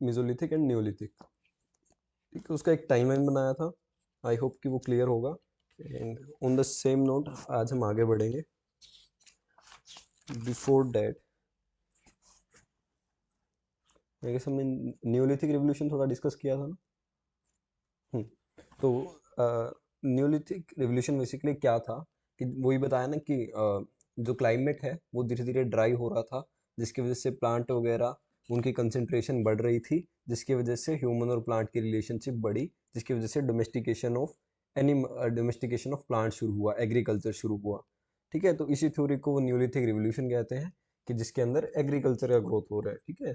Mesolithic and Neolithic. ठीक है, उसका एक टाइमलाइन बनाया था, आई होप कि वो क्लियर होगा। And on the same note आज हम आगे बढ़ेंगे। बिफोर दैट आई गेस हमने न्यूलिथिक रिवोल्यूशन थोड़ा डिस्कस किया था ना। तो न्यूलिथिक रिवोल्यूशन बेसिकली क्या था कि वही बताया ना कि जो क्लाइमेट है वो धीरे धीरे ड्राई हो रहा था, जिसकी वजह से प्लांट वगैरह उनकी कंसंट्रेशन बढ़ रही थी, जिसकी वजह से ह्यूमन और प्लांट की रिलेशनशिप बढ़ी, जिसकी वजह से डोमेस्टिकेशन ऑफ प्लांट शुरू हुआ, एग्रीकल्चर शुरू हुआ। ठीक है, तो इसी थ्योरी को वो न्यूलिथिक रिवोल्यूशन कहते हैं कि जिसके अंदर एग्रीकल्चर का ग्रोथ हो रहा है। ठीक है,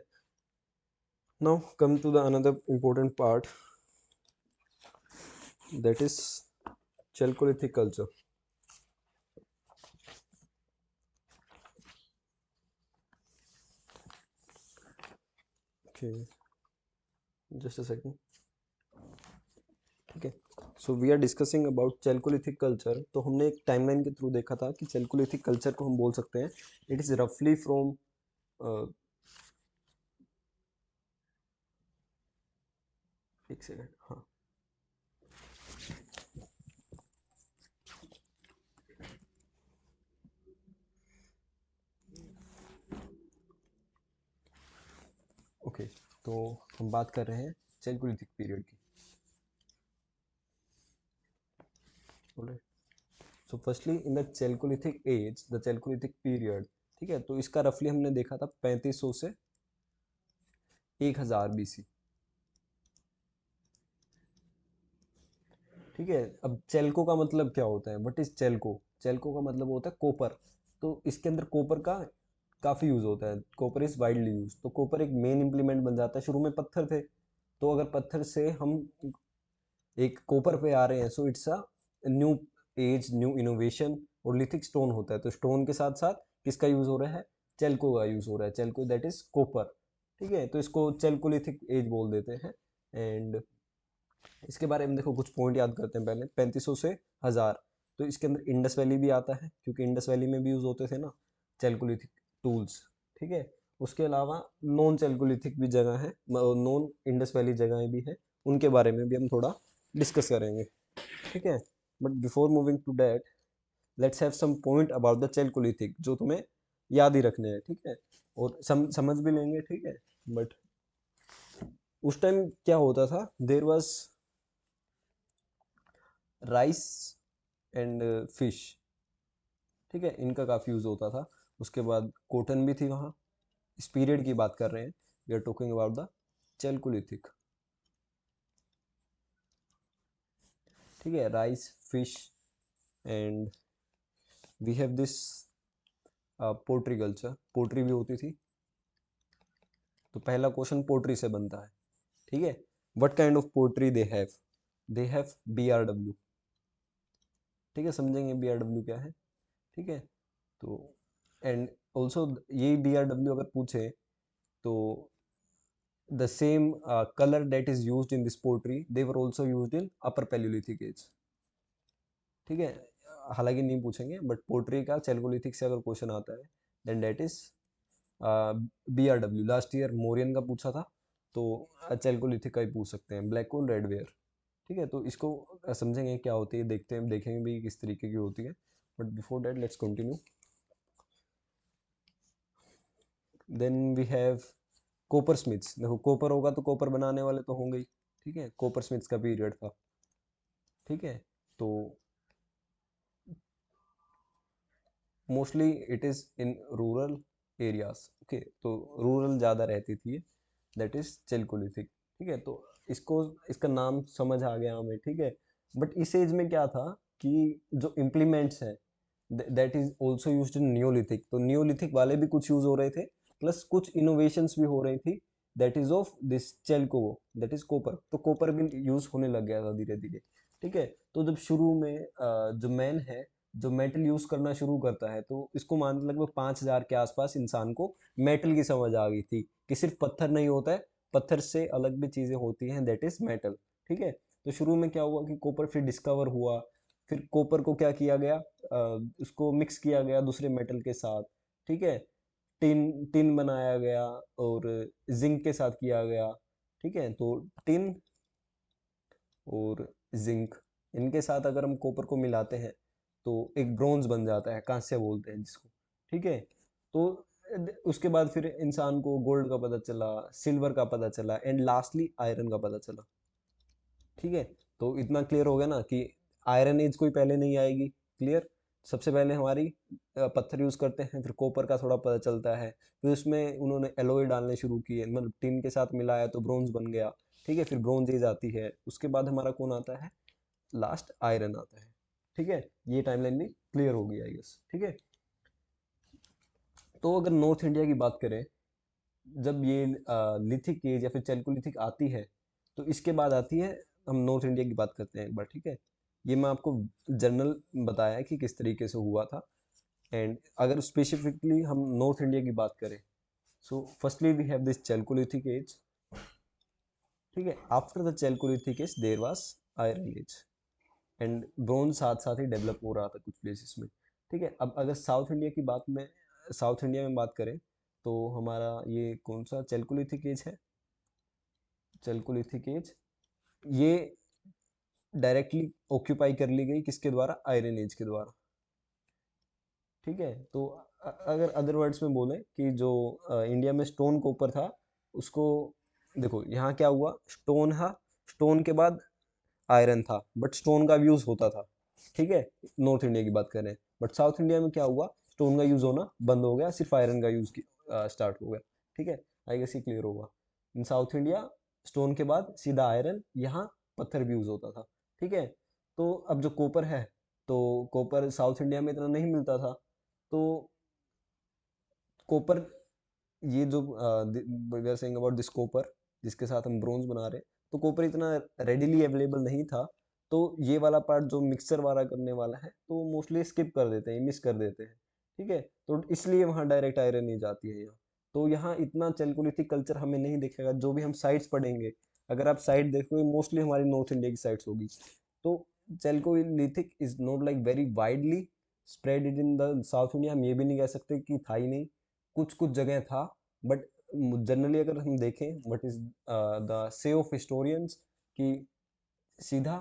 now come to the another important part, that is chalcolithic culture. Okay, just a second. ठीक है, so we are discussing about chalcolithic culture. तो हमने एक टाइमलाइन के थ्रू देखा था कि चैल्कोलिथिक कल्चर को हम बोल सकते हैं इट इज रफली फ्रॉम एक सेकेंड, हाँ, ओके, तो हम बात कर रहे हैं चैल्कोलिथिक पीरियड की। So firstly in the chalcolithic age, the chalcolithic period, ठीक है, तो इसका रफली हमने देखा था 3500 से 1000 बीसी। ठीक है, अब चेल्को का मतलब क्या होता है, व्हाट इज चेल्को? चेल्को का मतलब होता है कॉपर। तो इसके अंदर कॉपर का काफ़ी यूज़ होता है, कॉपर इज़ वाइडली यूज। तो कॉपर एक मेन इंप्लीमेंट बन जाता है। शुरू में पत्थर थे, तो अगर पत्थर से हम एक कॉपर पे आ रहे हैं, so it's a new age, new innovation. और लिथिक स्टोन होता है, तो स्टोन के साथ साथ किसका यूज़ हो रहा है? चेल्को का यूज़ हो रहा है। चेल्को दैट इज कॉपर। ठीक है, तो इसको चेल्कोलिथिक एज बोल देते हैं। एंड इसके बारे में देखो, कुछ पॉइंट याद करते हैं पहले। 3500 से 1000, तो इसके अंदर इंडस वैली भी आता है, क्योंकि इंडस वैली में भी यूज़ होते थे ना चैल्कोलिथिक टूल्स। ठीक है, उसके अलावा नॉन चैल्कोलिथिक भी जगह है, नॉन इंडस वैली जगहें भी हैं, उनके बारे में भी हम थोड़ा डिस्कस करेंगे। ठीक है, but before moving to that, let's have some point about the chalcolithic जो तुम्हें याद ही रखने हैं। ठीक है, और समझ भी लेंगे। ठीक है, बट उस टाइम क्या होता था, there was rice and fish. ठीक है, इनका काफ़ी यूज़ होता था। उसके बाद कॉटन भी थी वहाँ। इस पीरियड की बात कर रहे हैं, we are talking about the chalcolithic. ठीक है, rice, fish and we have this pottery culture. Pottery भी होती थी। तो पहला क्वेश्चन पोट्री से बनता है। ठीक है, what kind of pottery they have? They have BRW। ठीक है, समझेंगे BRW क्या है। ठीक है, तो एंड ऑल्सो ये BRW अगर पूछे तो the same color that is used in this pottery, they were also used in upper paleolithic age। ठीक है, हालांकि नहीं पूछेंगे, बट पोट्री का चैल्कोलिथिक से अगर क्वेश्चन आता है then that is BRW। Last year Mauryan का पूछा था, तो चैल्कोलिथिक का ही पूछ सकते हैं, ब्लैक कोन रेड वेयर। ठीक है, तो इसको समझेंगे क्या होती है, देखते हैं, देखेंगे भी किस तरीके की होती है। But before that let's continue. Then we have copper smiths. देखो, कॉपर होगा तो कॉपर बनाने वाले तो होंगे ही। ठीक है, कॉपर स्मिथ्स का पीरियड था। ठीक है, तो mostly it is in rural areas. Okay, तो रूरल ज़्यादा रहती थी, दैट इज चैल्कोलिथिक। ठीक है, तो इसको, इसका नाम समझ आ गया हमें। ठीक है, बट इस एज में क्या था कि जो इम्प्लीमेंट्स हैं that is also use in Neolithic. तो न्यूलिथिक वाले भी कुछ यूज हो रहे थे, प्लस कुछ इनोवेशंस भी हो रही थी, that is of this chalco, that is copper. तो कॉपर भी यूज होने लग गया था धीरे धीरे। ठीक है, तो जब शुरू में जो मैन है, जो मेटल यूज करना शुरू करता है, तो इसको मान लगभग 5000 के आसपास इंसान को मेटल की समझ आ गई थी कि सिर्फ पत्थर नहीं होता है, पत्थर से अलग भी चीजें होती हैं, दैट इज मेटल। ठीक है, तो शुरू में क्या हुआ कि कॉपर फिर डिस्कवर हुआ। फिर कॉपर को क्या किया गया, उसको मिक्स किया गया दूसरे मेटल के साथ। ठीक है, टिन टिन बनाया गया और जिंक के साथ किया गया। ठीक है। तो टिन और जिंक, इनके साथ अगर हम कॉपर को मिलाते हैं तो एक ब्रोंज बन जाता है, कांस्य बोलते हैं जिसको, ठीक है। तो उसके बाद फिर इंसान को गोल्ड का पता चला, सिल्वर का पता चला, एंड लास्टली आयरन का पता चला, ठीक है। तो इतना क्लियर हो गया ना कि आयरन एज कोई पहले नहीं आएगी, क्लियर। सबसे पहले हमारी पत्थर यूज करते हैं, फिर कॉपर का थोड़ा पता चलता है, फिर उसमें उन्होंने एलॉय डालने शुरू किए, मतलब टिन के साथ मिलाया तो ब्रोंज बन गया, ठीक है। फिर ब्रोंज एज आती है, उसके बाद हमारा कौन आता है, लास्ट आयरन आता है, ठीक है। ये टाइमलाइन भी क्लियर होगी आई गेस, ठीक है। तो अगर नॉर्थ इंडिया की बात करें, जब ये लिथिक एज या फिर चैल्कोलिथिक आती है, तो इसके बाद आती है, हम नॉर्थ इंडिया की बात करते हैं एक बार, ठीक है। ये मैं आपको जनरल बताया है कि किस तरीके से हुआ था, एंड अगर स्पेसिफिकली हम नॉर्थ इंडिया की बात करें, so firstly we have this chalcolithic age, ठीक है। After the chalcolithic age there was iron age, and bronze साथ साथ ही डेवलप हो रहा था कुछ प्लेसेस में, ठीक है। अब अगर साउथ इंडिया में बात करें, तो हमारा ये कौन सा चैल्कोलिथिक एज है, चैल्कोलिथिक एज, ये डायरेक्टली ऑक्यूपाई कर ली गई किसके द्वारा, आयरन एज के द्वारा, ठीक है। तो अगर अदर वर्ड्स में बोले कि जो इंडिया में स्टोन कॉपर था, उसको देखो यहाँ क्या हुआ, स्टोन था, स्टोन के बाद आयरन था, बट स्टोन का यूज होता था, ठीक है। नॉर्थ इंडिया की बात करें, बट साउथ इंडिया में क्या हुआ, स्टोन का यूज होना बंद हो गया, सिर्फ आयरन का यूज स्टार्ट हो गया, ठीक है। आई गेस ये क्लियर होगा। इन साउथ इंडिया स्टोन के बाद सीधा आयरन, यहाँ पत्थर भी यूज होता था, ठीक है। तो अब जो कॉपर है, तो कॉपर साउथ इंडिया में इतना नहीं मिलता था, तो कॉपर, ये जो we are saying about this copper, जिसके साथ हम ब्रोंज बना रहे हैं, तो कॉपर इतना रेडिली अवेलेबल नहीं था, तो ये वाला पार्ट जो मिक्सचर वाला करने वाला है, तो मोस्टली स्किप कर देते हैं, मिस कर देते हैं, ठीक है। तो इसलिए वहाँ डायरेक्ट आयरन नहीं जाती है यहाँ। तो यहाँ इतना चैल्कोलिथिक कल्चर हमें नहीं दिखेगा, जो भी हम साइट्स पढ़ेंगे, अगर आप साइट देखोगे मोस्टली हमारी नॉर्थ इंडिया की साइट्स होगी। तो Chalcolithic is not like very widely spread in the south India, हम ये भी नहीं कह सकते कि था ही नहीं, कुछ कुछ जगह था, बट जनरली अगर हम देखें व्हाट इज द से ऑफ हिस्टोरियंस, कि सीधा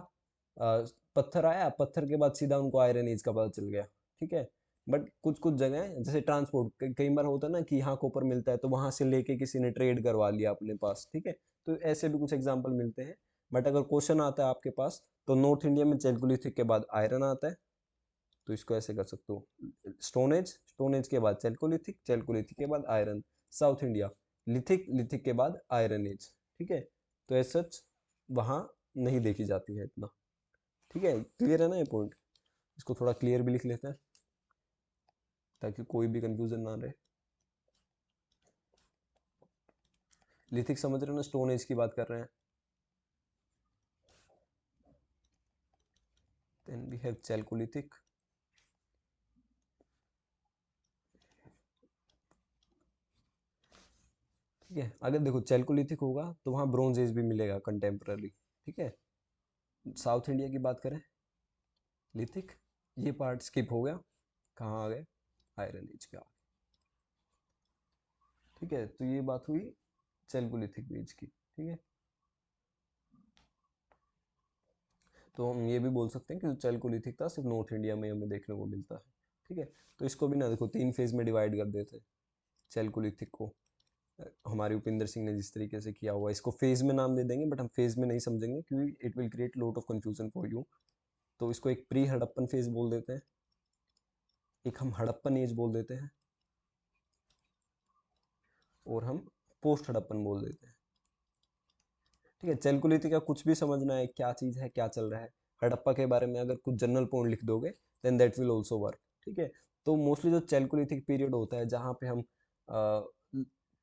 पत्थर आया, पत्थर के बाद सीधा उनको आयरन एज का पता चल गया, ठीक है। बट कुछ कुछ जगह जैसे ट्रांसपोर्ट, कई बार होता है ना कि यहाँ कॉपर मिलता है तो वहां से लेके किसी ने ट्रेड करवा लिया अपने पास, ठीक है। तो ऐसे भी कुछ एग्जाम्पल मिलते हैं। बट अगर क्वेश्चन आता है आपके पास, तो नॉर्थ इंडिया में चैल्कोलिथिक के बाद आयरन आता है, तो इसको ऐसे कर सकते हो, स्टोन एज, स्टोन एज के बाद चैल्कोलिथिक, चैल्कोलिथिक के बाद iron. South India lithic, lithic के बाद आयरन एज, ठीक है। तो एज सच वहाँ नहीं देखी जाती है इतना, ठीक है। क्लियर है ना ये पॉइंट, इसको थोड़ा क्लियर भी लिख लेते हैं ताकि कोई भी कंफ्यूजन ना रहे। लिथिक समझ रहे हो ना, स्टोन एज की बात कर रहे हैं। देन वी हैव चैल्कोलिथिक, ठीक है। अगर देखो चैल्कोलिथिक होगा तो वहाँ ब्रोंज एज भी मिलेगा कंटेम्पररी, ठीक है। साउथ इंडिया की बात करें, लिथिक, ये पार्ट स्किप हो गया, कहाँ आ गए, आयरन एज पे आ गए, ठीक है। तो ये बात हुई चैल्कोलिथिक एज की, ठीक है। तो हम ये भी बोल सकते हैं कि जो चैल्कोलिथिक था सिर्फ नॉर्थ इंडिया में हमें देखने को मिलता है, ठीक है। तो इसको भी ना देखो तीन फेज में डिवाइड कर देते हैं चैल्कोलिथिक को, हमारे उपिंदर सिंह ने जिस तरीके से किया हुआ, इसको फेज में नाम दे देंगे, बट हम फेज में नहीं समझेंगे क्योंकि it will create lot of confusion for you. तो इसको एक प्री हड़प्पन फेज बोल देते हैं, एक हम हड़प्पन एज बोल देते हैं, और हम पोस्ट हड़प्पन बोल देते हैं, ठीक है। चैल्कोलिथिक का कुछ भी समझना है, क्या चीज़ है, क्या चल रहा है, हड़प्पा के बारे में अगर कुछ जनरल पॉइंट लिख दोगे, then that will also work, ठीक है। तो मोस्टली जो चैल्कोलिथिक पीरियड होता है जहाँ पे हम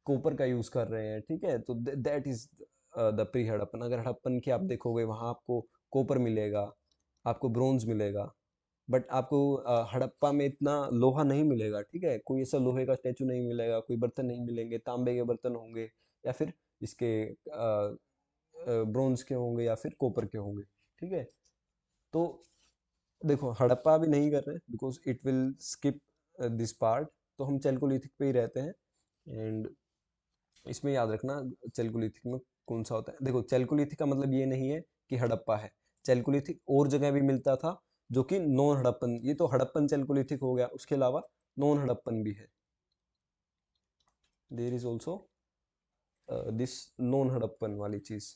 कॉपर का यूज़ कर रहे हैं, ठीक है, तो that is the pre Harappan. अगर हड़प्पन की आप देखोगे वहाँ आपको कॉपर मिलेगा, आपको ब्रोंज मिलेगा, बट आपको हड़प्पा में इतना लोहा नहीं मिलेगा, ठीक है। कोई ऐसा लोहे का स्टैचू नहीं मिलेगा, कोई बर्तन नहीं मिलेंगे, तांबे के बर्तन होंगे, या फिर इसके ब्रोंज के होंगे, या फिर कॉपर के होंगे, ठीक है। तो देखो हड़प्पा भी नहीं कर रहे because it will skip this part, तो हम चैल्कोलिथिक पे ही रहते हैं। एंड इसमें याद रखना चैल्कोलिथिक में कौन सा होता है? देखो चैल्कोलिथिक का मतलब ये नहीं है कि हड़प्पा है। चैल्कोलिथिक और जगह भी मिलता था जो कि नॉन हड़प्पन, ये तो हड़प्पन चैल्कोलिथिक हो गया, उसके अलावा नॉन हड़प्पन भी है। There is also this non Harappan वाली चीज।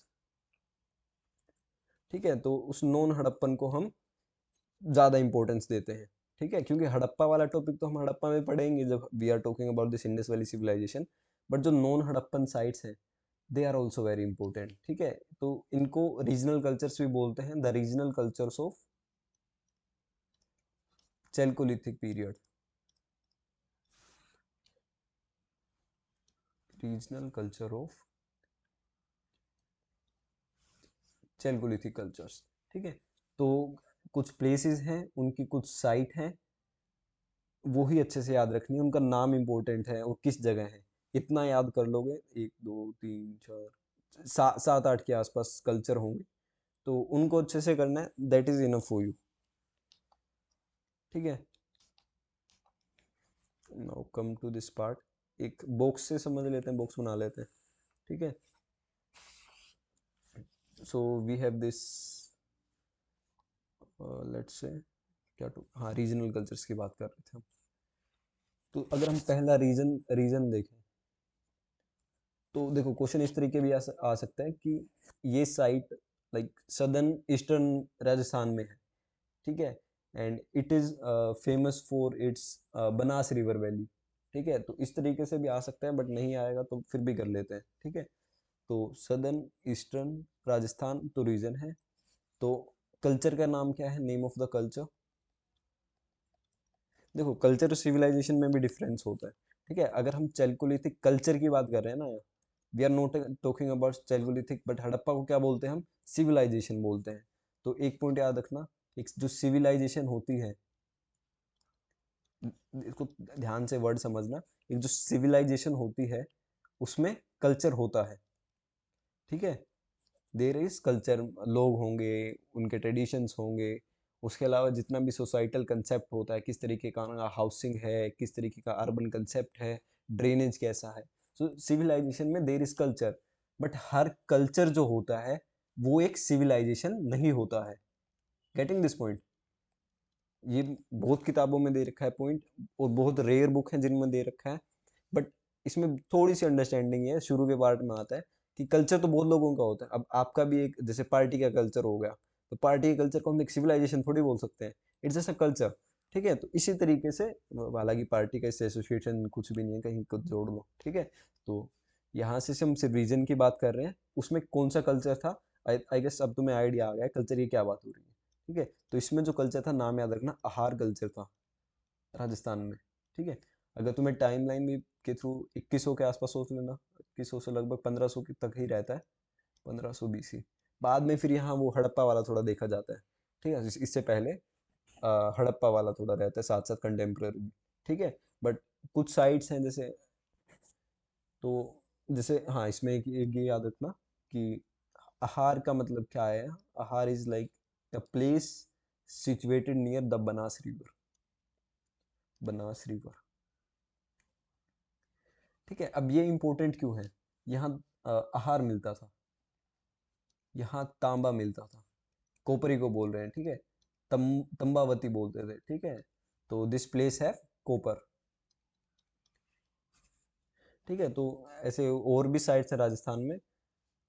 ठीक है, तो उस नॉन हड़प्पन को हम ज्यादा इंपॉर्टेंस देते हैं। ठीक है, क्योंकि हड़प्पा वाला टॉपिक तो हम हड़प्पा में पढ़ेंगे जब we are talking about this Indus valley civilization, but जो नॉन हड़प्पन साइट्स हैं they are also very important. ठीक है, तो इनको रीजनल कल्चर्स भी बोलते हैं, the regional cultures of chalcolithic period. Regional culture of chalcolithic cultures. ठीक है, तो कुछ प्लेसेस हैं, उनकी कुछ साइट हैं, वो ही अच्छे से याद रखनी है, उनका नाम इंपॉर्टेंट है और किस जगह है, इतना याद कर लोगे। 1 2 3 4 7 8 के आसपास कल्चर होंगे, तो उनको अच्छे से करना है, that is enough for you. ठीक है, now come to this part, एक बॉक्स से समझ लेते हैं, बॉक्स बना लेते हैं। ठीक है, so we have this, let's say क्या टू, हाँ रीजनल कल्चर्स की बात कर रहे थे हम। तो अगर हम पहला रीजन रीजन देखें, तो देखो क्वेश्चन इस तरीके भी आ सकता है कि ये site like southern eastern Rajasthan में है। ठीक है, and it is famous for its Banas river valley. ठीक है, तो इस तरीके से भी आ सकता है, बट नहीं आएगा तो फिर भी कर लेते हैं। ठीक है, तो सदर्न ईस्टर्न राजस्थान तो रीजन है। तो कल्चर का नाम क्या है, नेम ऑफ द कल्चर? देखो कल्चर और सिविलाइजेशन में भी डिफरेंस होता है। ठीक है, अगर हम चैल्कोलिथिक कल्चर की बात कर रहे हैं ना, we are not talking about chalcolithic, but Harappa को क्या बोलते हैं हम? सिविलाइजेशन बोलते हैं। तो एक पॉइंट याद रखना, एक जो सिविलाइजेशन होती है, इसको ध्यान से वर्ड समझना, एक जो सिविलाइजेशन होती है उसमें कल्चर होता है। ठीक है, देयर इज कल्चर, लोग होंगे, उनके ट्रेडिशंस होंगे, उसके अलावा जितना भी सोसाइटल कंसेप्ट होता है, किस तरीके का हाउसिंग है, किस तरीके का अर्बन कंसेप्ट है, ड्रेनेज कैसा है। सो सिविलाइजेशन में देयर इज कल्चर, बट हर कल्चर जो होता है वो एक सिविलाइजेशन नहीं होता है। Getting this point? ये बहुत किताबों में दे रखा है पॉइंट, और बहुत रेयर बुक है जिनमें दे रखा है, बट इसमें थोड़ी सी अंडरस्टैंडिंग है, शुरू के पार्ट में आता है कि कल्चर तो बहुत लोगों का होता है। अब आपका भी एक जैसे पार्टी का कल्चर हो गया, तो पार्टी के कल्चर को हम एक सिविलाइजेशन थोड़ी बोल सकते हैं, इट्स जस्ट अ कल्चर। ठीक है, तो इसी तरीके से, हालांकि पार्टी का इससे एसोसिएशन कुछ भी नहीं है, कहीं कुछ जोड़ लो। ठीक है, तो यहाँ से हम सिर्फ रीजन की बात कर रहे हैं, उसमें कौन सा कल्चर था। आई गेस अब तुम्हें आइडिया आ गया कल्चर की क्या बात हो रही है। ठीक है, तो इसमें जो कल्चर था, नाम याद रखना, आहार कल्चर था राजस्थान में। ठीक है, अगर तुम्हें टाइम लाइन भी के थ्रू 2100 के आसपास सोच लेना, 2100 से लगभग 1500 तक ही रहता है, 1500 BC। बाद में फिर यहाँ वो हड़प्पा वाला थोड़ा देखा जाता है। ठीक है, इससे पहले हड़प्पा वाला थोड़ा रहता है, साथ साथ कंटेम्प्रेरी भी। ठीक है, बट कुछ साइट्स हैं जैसे, तो जैसे हाँ, इसमें एक ये याद रखना कि आहार का मतलब क्या है। आहार is like a place situated near the Banas river. Banas river. ठीक है, अब ये इंपॉर्टेंट क्यों है? यहाँ आहार मिलता था, यहाँ तांबा मिलता था, कोपरी को बोल रहे हैं। ठीक है, तंबावती बोलते थे। ठीक है, तो दिस प्लेस है कोपर। ठीक है, तो ऐसे और भी साइट्स है राजस्थान में,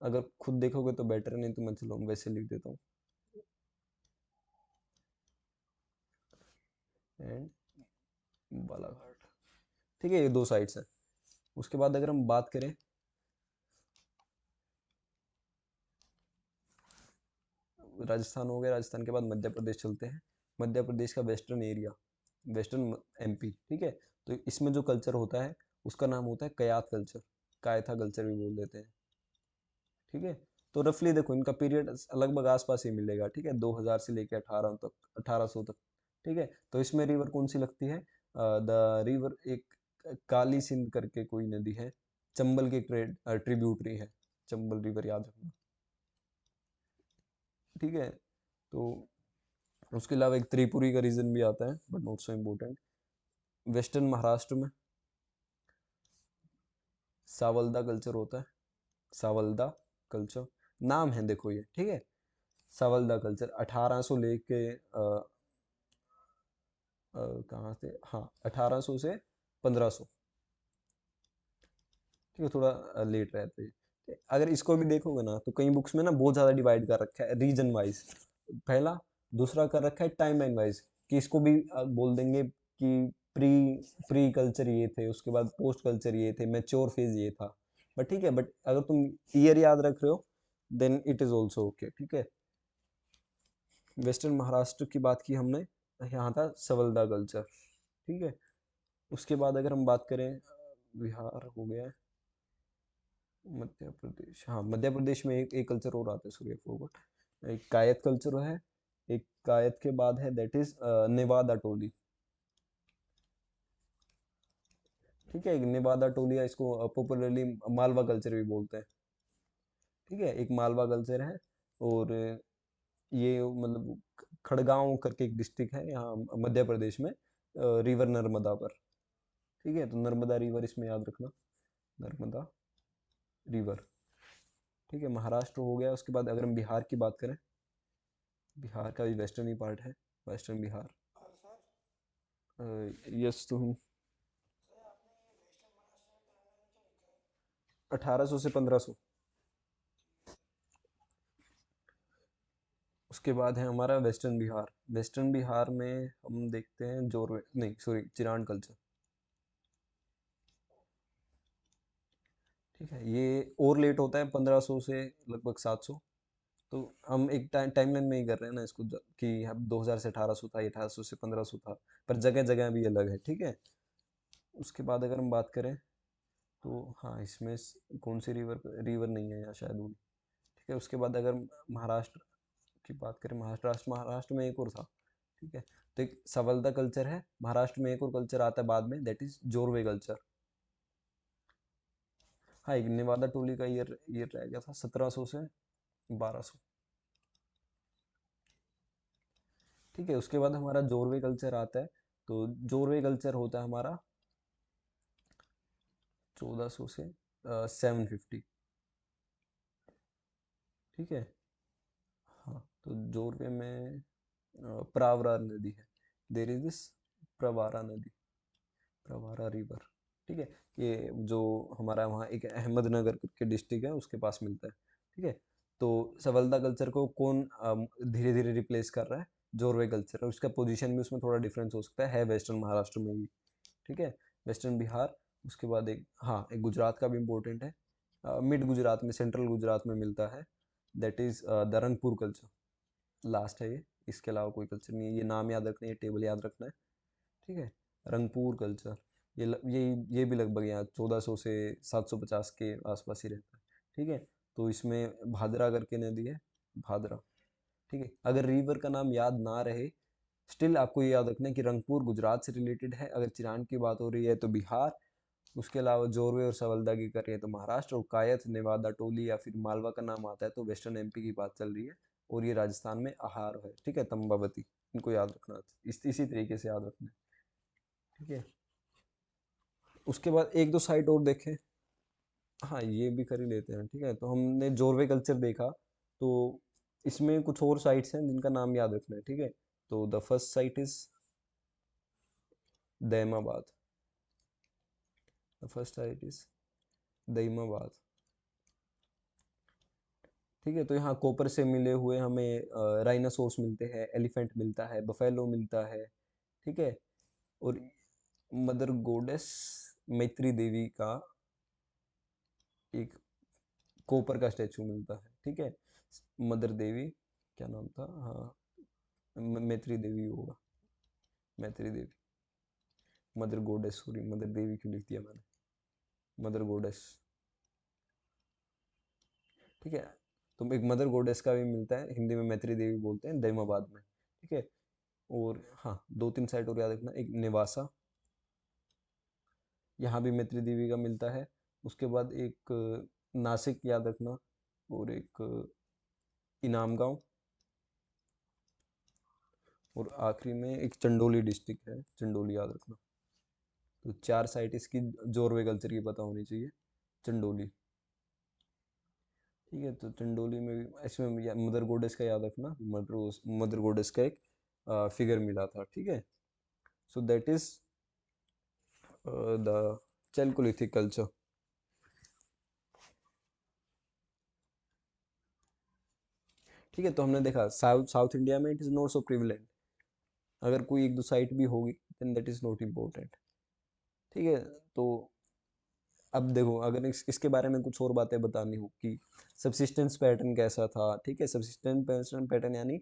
अगर खुद देखोगे तो बेटर, नहीं तो मैं चलो वैसे लिख देता हूँ। एंड बालाघाट। ठीक है, ये 2 साइट्स है। उसके बाद अगर हम बात करें, राजस्थान हो गया, राजस्थान के बाद मध्य प्रदेश चलते हैं। मध्य प्रदेश का वेस्टर्न एरिया, वेस्टर्न MP। ठीक है, तो इसमें जो कल्चर होता है उसका नाम होता है कयात कल्चर, कायथा कल्चर भी बोल देते हैं। ठीक है, तो रफली देखो इनका पीरियड लगभग आसपास ही मिलेगा। ठीक है, 2000 से लेके 18 तक, 1800 तक। ठीक है, तो इसमें रिवर कौन सी लगती है? द रिवर, एक काली सिंध करके कोई नदी है, चंबल की ट्रिब्यूटरी है, चंबल रिवर याद रखना। ठीक है, तो उसके अलावा एक त्रिपुरी का रीजन भी आता है, but not so important. Western Maharashtra में सावलदा कल्चर होता है, सावलदा। कल्चर नाम है, देखो ये, ठीक है। सवल्दा कल्चर 1800 लेके कहाँ से, हाँ 1800 से 1500, ठीक है, थोड़ा लेट रहते हैं। अगर इसको भी देखोगे ना तो कई बुक्स में ना बहुत ज़्यादा डिवाइड कर रखा है रीजन वाइज, पहला। दूसरा कर रखा है टाइम लाइन वाइज, कि इसको भी बोल देंगे कि प्री प्री कल्चर ये थे, उसके बाद पोस्ट कल्चर ये थे, मैच्योर फेज ये था। बट ठीक है, बट अगर तुम ईयर याद रख रहे हो then it is also okay, ठीक है। वेस्टर्न महाराष्ट्र की बात की हमने, यहाँ था सवल्दा कल्चर, ठीक है। उसके बाद अगर हम बात करें, बिहार हो गया, मध्य प्रदेश, हाँ मध्य प्रदेश में एक कल्चर और आता है, सॉरी फॉरगॉट, एक कायत कल्चर है। एक कायत के बाद है दैट इज नेवादा टोली, ठीक है। एक नेवादा टोली है, इसको पॉपुलरली मालवा कल्चर भी बोलते हैं, ठीक है। एक मालवा कल्चर है। और ये मतलब खड़गांव करके एक डिस्ट्रिक्ट है यहाँ मध्य प्रदेश में, रिवर नर्मदा पर, ठीक है। तो नर्मदा रिवर इसमें याद रखना, नर्मदा रिवर, ठीक है। महाराष्ट्र हो गया। उसके बाद अगर हम बिहार की बात करें, बिहार का भी वेस्टर्न ही पार्ट है, वेस्टर्न बिहार। यस तो हूँ। 1800 से 1500। उसके बाद है हमारा वेस्टर्न बिहार। वेस्टर्न बिहार में हम देखते हैं जोरवे, नहीं सॉरी, चिरान कल्चर, ठीक है। ये और लेट होता है 1500 से लगभग 700। तो हम एक टाइमलाइन में ही कर रहे हैं ना इसको, कि अब 2000 से 1800 था, 1800 से 1500 था, पर जगह जगह भी अलग है, ठीक है। उसके बाद अगर हम बात करें तो हाँ, इसमें कौन सी रिवर, रिवर नहीं है यहाँ शायद वो, ठीक है। उसके बाद अगर महाराष्ट्र की बात करें, महाराष्ट्र में एक और था, ठीक है। तो एक सवल्दा कल्चर है, महाराष्ट्र में एक और कल्चर आता है बाद में, दैट इज जोरवे कल्चर। हाँ, एक नेवादा टोली का ईयर ईयर रह गया था, 1700 से 1200, ठीक है। उसके बाद हमारा जोरवे कल्चर आता है। तो जोरवे कल्चर होता है हमारा 1400 से 750, ठीक है। हाँ, तो जोरवे में प्रावरा नदी है, देर इज दिस प्रवारा नदी, प्रवारा रिवर, ठीक है। ये जो हमारा वहाँ एक अहमदनगर के डिस्ट्रिक्ट है उसके पास मिलता है, ठीक है। तो सवल्दा कल्चर को कौन धीरे धीरे रिप्लेस कर रहा है, जोरवे कल्चर, और उसका पोजीशन भी उसमें थोड़ा डिफरेंस हो सकता है वेस्टर्न महाराष्ट्र में ही, ठीक है। वेस्टर्न बिहार। उसके बाद एक, हाँ एक गुजरात का भी इम्पोर्टेंट है, मिड गुजरात में, सेंट्रल गुजरात में मिलता है, that is the Rangpur culture, last है ये। इसके अलावा कोई कल्चर नहीं है, ये नाम याद रखना है, ये टेबल याद रखना है, ठीक है। रंगपुर कल्चर, ये भी लगभग यहाँ 1400 से 750 के आसपास ही रहता है, ठीक है। तो इसमें भादरा करके नदी है, भादरा, ठीक है। अगर रिवर का नाम याद ना रहे, स्टिल आपको ये याद रखना है कि रंगपुर गुजरात से रिलेटेड है, अगर चिरान की बात हो रही है तो बिहार, उसके अलावा जोरवे और सवल्दा की कर रही है तो महाराष्ट्र, और कायथ, नेवादा टोली या फिर मालवा का नाम आता है तो वेस्टर्न एमपी की बात चल रही है, और ये राजस्थान में आहार है, ठीक है, तंबावती। इनको याद रखना, इसी तरीके से याद रखना है, ठीक है। उसके बाद एक दो साइट और देखें, हाँ ये भी कर ही लेते हैं, ठीक है। तो हमने जोरवे कल्चर देखा, तो इसमें कुछ और साइट्स हैं जिनका नाम याद रखना है, ठीक है। तो the first sight is Daimabad, the first sight is Daimabad, ठीक है। तो यहाँ कॉपर से मिले हुए हमें राइनासोर्स मिलते हैं, एलिफेंट मिलता है, बफेलो मिलता है, ठीक है। और मदर गोडेस मैत्री देवी का एक कॉपर का स्टेचू मिलता है, ठीक है। मदर देवी, क्या नाम था, हाँ मैत्री देवी होगा, मैत्री देवी, मदर गोडेस, सॉरी मदर देवी क्यों लिख दिया मैंने, मदर गोडेस, ठीक है। तो एक मदर गोडेस का भी मिलता है, हिंदी में मैत्री देवी बोलते हैं, दैमाबाद में, ठीक है। और हाँ, दो तीन साइट और याद रखना, एक निवासा, यहाँ भी मैत्री देवी का मिलता है। उसके बाद एक नासिक याद रखना, और एक इनाम गांव, और आखिरी में एक चंडोली डिस्ट्रिक्ट है, चंडोली याद रखना। तो चार साइट इसकी जोरवे कल्चर की पता होनी चाहिए, चंडोली, ठीक है, तो चंडोली में भी इसमें मदर गोडेस का याद रखना, मदर गोडेस का एक फिगर मिला था, ठीक है। So that is the chalcolithic culture. ठीक है, तो हमने देखा साउथ साउथ इंडिया में it is not so prevalent, अगर कोई एक दो साइट भी होगी then that is not important. ठीक है, तो अब देखो अगर इसके बारे में कुछ और बातें बतानी हो कि सबसिस्टेंस पैटर्न कैसा था, ठीक है, सबसिस्टेंस पैटर्न यानी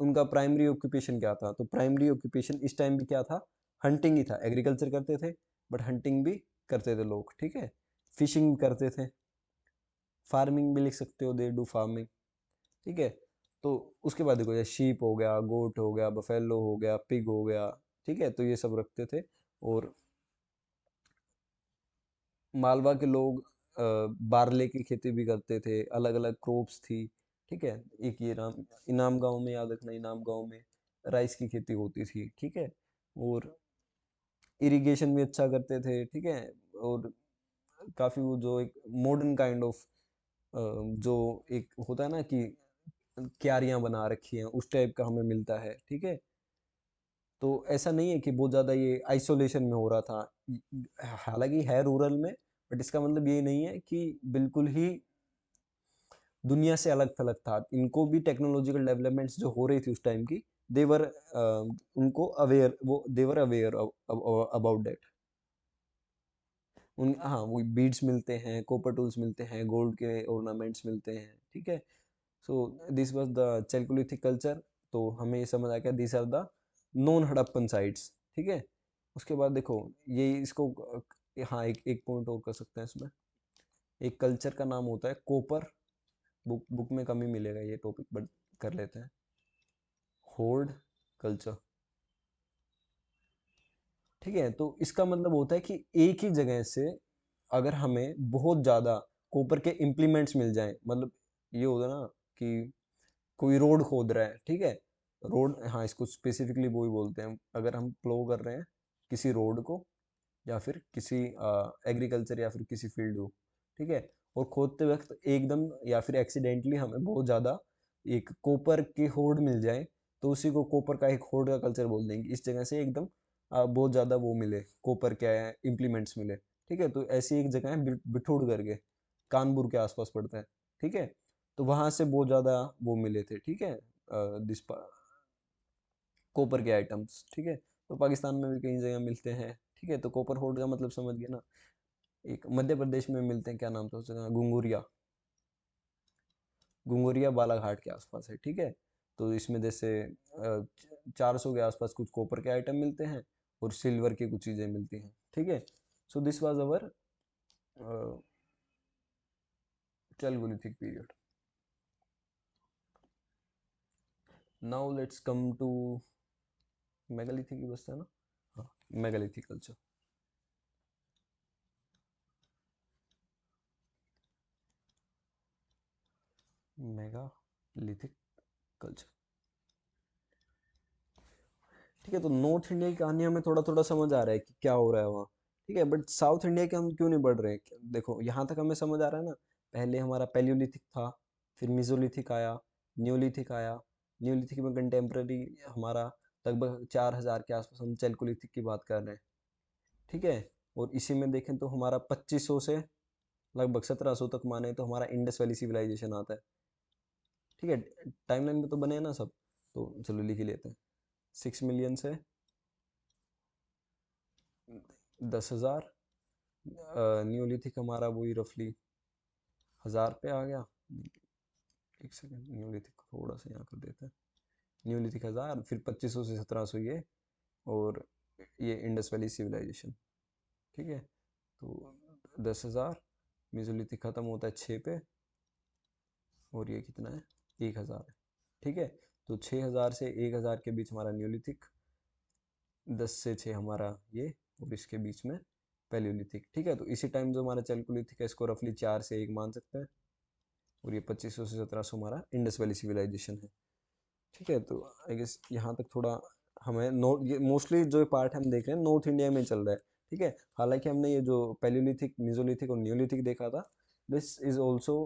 उनका प्राइमरी ऑक्यूपेशन क्या था। तो प्राइमरी ऑक्यूपेशन इस टाइम भी क्या था, हंटिंग ही था। एग्रीकल्चर करते थे बट हंटिंग भी करते थे लोग, ठीक है, फिशिंग भी करते थे, फार्मिंग भी लिख सकते हो, दे डू फार्मिंग, ठीक है। तो उसके बाद देखो जैसे शीप हो गया, गोट हो गया, बफेलो हो गया, पिग हो गया, ठीक है, तो ये सब रखते थे। और मालवा के लोग बारले की खेती भी करते थे, अलग अलग क्रॉप्स थी, ठीक है। एक ये इनाम गांव में याद रखना, इनाम गांव में राइस की खेती होती थी, ठीक है। और इरिगेशन भी अच्छा करते थे, ठीक है। और काफ़ी वो जो एक मॉडर्न काइंड ऑफ जो एक होता है ना कि क्यारियां बना रखी हैं उस टाइप का हमें मिलता है, ठीक है। तो ऐसा नहीं है कि बहुत ज़्यादा ये आइसोलेशन में हो रहा था, हालांकि है रूरल में, बट इसका मतलब ये नहीं है कि बिल्कुल ही दुनिया से अलग थलग था। इनको भी टेक्नोलॉजिकल डेवलपमेंट्स जो हो रही थी उस टाइम की, देवर उनको अवेयर, वो देवर अवेयर अबाउट दैट। उन हाँ, वो बीड्स मिलते हैं, कॉपर टूल्स मिलते हैं, गोल्ड के ऑर्नामेंट्स मिलते हैं, ठीक है। So this was the chalcolithic culture. तो हमें ये समझ आ गया this are the non Harappan sites, ठीक है। उसके बाद देखो ये इसको हाँ, एक एक पॉइंट और कर सकते हैं इसमें। एक कल्चर का नाम होता है कोपर, बुक बुक में कम ही मिलेगा ये टॉपिक, बट कर लेते हैं। होर्ड कल्चर, ठीक है। तो इसका मतलब होता है कि एक ही जगह से अगर हमें बहुत ज़्यादा कॉपर के इम्प्लीमेंट्स मिल जाएं, मतलब ये होता ना कि कोई रोड खोद रहा है, ठीक है, रोड, हाँ, इसको स्पेसिफिकली वो ही बोलते हैं। अगर हम प्लो कर रहे हैं किसी रोड को या फिर किसी एग्रीकल्चर या फिर किसी फील्ड को, ठीक है, और खोदते वक्त एकदम या फिर एक्सीडेंटली हमें बहुत ज़्यादा एक कॉपर की होड़ मिल जाए, तो उसी को कॉपर का एक होड़ का कल्चर बोल देंगे। इस जगह से एकदम बहुत ज़्यादा वो मिले, कॉपर क्या है इम्प्लीमेंट्स मिले, ठीक है। तो ऐसी एक जगह है बिठूड़ करके, कानपुर के आसपास पड़ता है, ठीक है। तो वहाँ से बहुत ज़्यादा वो मिले थे, ठीक है, दिस कॉपर के आइटम्स, ठीक है। तो पाकिस्तान में भी कई जगह मिलते हैं, ठीक है। तो कॉपर होल्ड का मतलब समझ गए ना। एक मध्य प्रदेश में मिलते हैं, क्या नाम था उस जगह, घुंगुरिया, घुंगुरिया बालाघाट के आसपास है, ठीक है। तो इसमें जैसे 400 के आसपास कुछ कॉपर के आइटम मिलते हैं और सिल्वर की कुछ चीज़ें मिलती हैं, ठीक है। So this was our chalcolithic period. Now let's come to megalithic ही बचता है ना, हाँ, मेगालिथिक कल्चर। मेगालिथिक कल्चर, ठीक है। तो नॉर्थ इंडिया की कहानी हमें थोड़ा थोड़ा समझ आ रहा है कि क्या हो रहा है वहाँ, ठीक है। बट साउथ इंडिया के हम क्यों नहीं बढ़ रहे हैं, देखो यहाँ तक हमें समझ आ रहा है ना। पहले हमारा पैलियोलिथिक था, फिर मिजोलिथिक आया, न्योलिथिक आया। न्योलिथिक में कंटेम्प्रेरी हमारा लगभग 4000 के आसपास हम चैल्कोलिथिक की बात कर रहे हैं, ठीक है। और इसी में देखें तो हमारा 2500 से लगभग 1700 तक माने तो हमारा इंडस वैली सिविलाइजेशन आता है, ठीक है। टाइमलाइन में तो बने हैं ना सब, तो चलो लिख ही लेते हैं। 6 मिलियन से 10,000, न्यूलिथिक हमारा वही रफली 1000 पे आ गया। एक सेकेंड, न्यूलिथिक थोड़ा सा यहाँ कर देते हैं। न्यूलिथिक 1000, फिर 2500 से 1700 ये, और ये इंडस वैली सिविलाइजेशन, ठीक है। तो 10,000, मेसोलिथिक खत्म होता है 6 पे, और ये कितना है, 1000 है, ठीक है। तो 6000 से 1000 के बीच हमारा न्यूलिथिक, 10 से 6 हमारा ये, और इसके बीच में पैलियोलिथिक, ठीक है। तो इसी टाइम जो हमारा चैल्कोलिथिक है इसको रफली 4 से 1 मान सकते हैं, और ये 2500 से 1700 हमारा इंडस वैली सिविलाइजेशन है, ठीक है। तो आई गेस यहाँ तक थोड़ा हमें नॉर्थ, ये मोस्टली जो पार्ट हम देख रहे हैं नॉर्थ इंडिया में चल रहा है, ठीक है। हालांकि हमने ये जो पैलियोलिथिक, मेसोलिथिक और न्यूलिथिक देखा था, this is also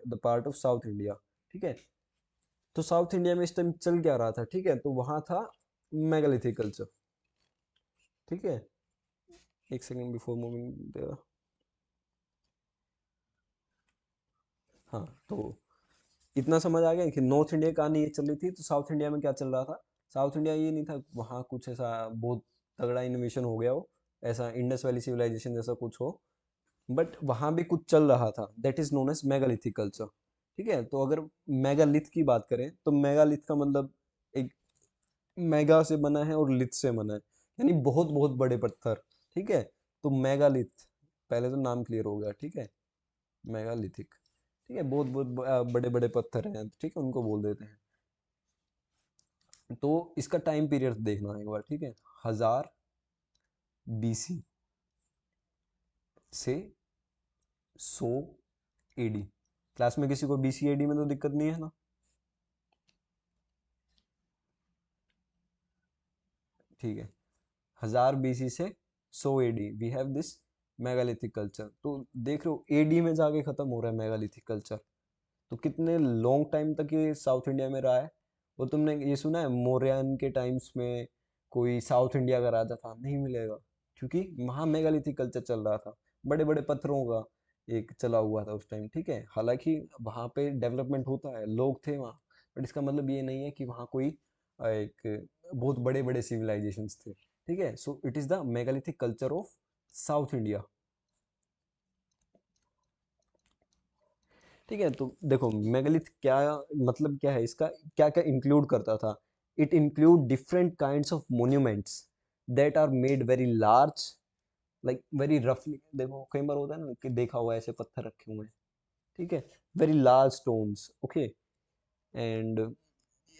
the part of south India. ठीक है, तो साउथ इंडिया में इस टाइम चल क्या रहा था, ठीक है, तो वहां था मेगालिथिक कल्चर। ठीक है, एक सेकेंड बिफोर मूविंग। हाँ, तो इतना समझ आ गया कि नॉर्थ इंडिया की कहानी ये चल रही थी, तो साउथ इंडिया में क्या चल रहा था। साउथ इंडिया ये नहीं था वहाँ कुछ ऐसा बहुत तगड़ा इनोवेशन हो गया हो, ऐसा इंडस वैली सिविलाइजेशन जैसा कुछ हो, बट वहाँ भी कुछ चल रहा था, that is known as megalithic culture. ठीक है, तो अगर मेगालिथ की बात करें तो मेगालिथ का मतलब एक मेगा से बना है और लिथ से बना है, यानी बहुत बहुत बड़े पत्थर। ठीक है, तो मेगालिथ, पहले तो नाम क्लियर हो गया। ठीक है, मेगालिथिक। ठीक है, बहुत बहुत बड़े बड़े पत्थर हैं, ठीक है, उनको बोल देते हैं। तो इसका टाइम पीरियड देखना एक बार, ठीक है, 1000 BC से 100 AD। क्लास में किसी को BC AD में तो दिक्कत नहीं है ना? ठीक है, 1000 BC से 100 AD we have this megalithic culture. तो देख रहे हो एडी में जाके खत्म हो रहा है मेगालिथिक कल्चर। तो कितने लॉन्ग टाइम तक ये साउथ इंडिया में रहा है। वो तुमने ये सुना है मौर्यन के टाइम्स में कोई साउथ इंडिया का राजा था? नहीं मिलेगा, क्योंकि वहाँ मेगालिथिक कल्चर चल रहा था, बड़े बड़े पत्थरों का एक चला हुआ था उस टाइम। ठीक है, हालांकि वहाँ पे डेवलपमेंट होता है, लोग थे वहाँ, बट इसका मतलब ये नहीं है कि वहाँ कोई एक बहुत बड़े बड़े सिविलाइजेशंस थे। ठीक है, so it is the megalithic culture of south India. ठीक है, तो देखो मेगालिथ क्या मतलब क्या है इसका, क्या क्या इंक्लूड करता था। It include different kinds of monuments that are made very large, like very रफली। देखो कई बार होता है ना कि देखा हुआ है ऐसे पत्थर रखे हुए हैं, ठीक है, very large stones. Okay, and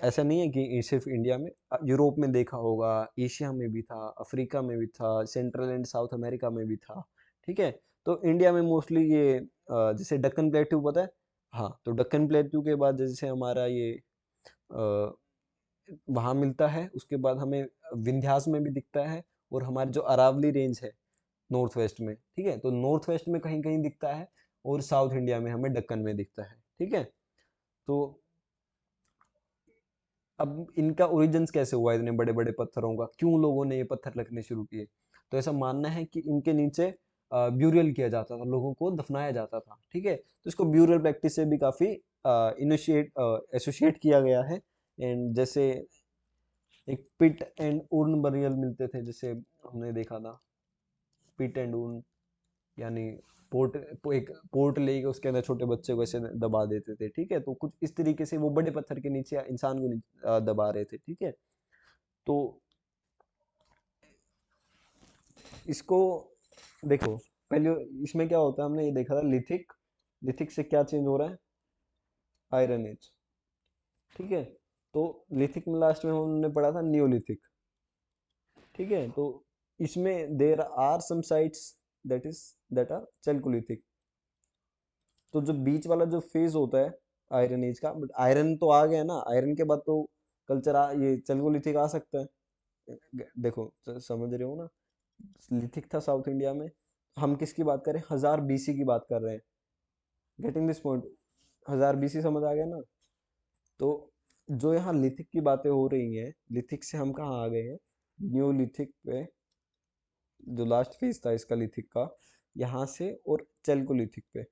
ऐसा नहीं है कि ये सिर्फ इंडिया में, यूरोप में देखा होगा, एशिया में भी था, अफ्रीका में भी था, सेंट्रल एंड साउथ अमेरिका में भी था। ठीक है, तो इंडिया में मोस्टली ये जैसे डक्कन प्लेट्यू पता है। हाँ, तो डक्कन प्लेट्यू के बाद जैसे हमारा ये वहाँ मिलता है, उसके बाद हमें विंध्यास में भी दिखता है, और हमारी जो अरावली रेंज है नॉर्थ वेस्ट में, ठीक है, तो नॉर्थ वेस्ट में कहीं कहीं दिखता है, और साउथ इंडिया में हमें दक्कन में दिखता है। ठीक है, तो अब इनका ओरिजिन्स कैसे हुआ इतने बड़े बड़े पत्थरों का, क्यों लोगों ने ये पत्थर रखने शुरू किए। तो ऐसा मानना है कि इनके नीचे ब्यूरियल किया जाता था, लोगों को दफनाया जाता था। ठीक है, तो इसको ब्यूरियल प्रैक्टिस से भी काफी इनिशिएट एसोसिएट किया गया है। एंड जैसे एक पिट एंड उर्न बरियल मिलते थे, जैसे हमने देखा था पिट एंड उर्न, यानी पोर्ट, एक पोर्ट लेके उसके अंदर छोटे बच्चे को ऐसे दबा देते थे। ठीक है, तो कुछ इस तरीके से वो बड़े पत्थर के नीचे इंसान को दबा रहे थे। ठीक है, तो इसको देखो, पहले इसमें क्या होता है, हमने ये देखा था लिथिक, लिथिक से क्या चेंज हो रहा है, आयरन एज। ठीक है, तो लिथिक में लास्ट में हमने पढ़ा था नियोलिथिक। ठीक है, तो इसमें there are some sites that is that are chalcolithic. तो जो बीच वाला जो फेज होता है आयरन एज का, बट आयरन तो आ गया ना, आयरन के बाद तो कल्चर ये चैल्कोलिथिक आ सकता है। देखो समझ रहे हो ना, लिथिक था साउथ इंडिया में, हम किसकी बात करें, 1000 BC की बात कर रहे हैं। गेटिंग दिस पॉइंट, 1000 BC समझ आ गया ना। तो जो यहाँ लिथिक की बातें हो रही हैं, लिथिक से हम कहाँ आ गए हैं, न्यूलिथिक पे, जो लास्ट फेज था इसका लिथिक का, यहाँ से और चैल्कोलिथिक पे।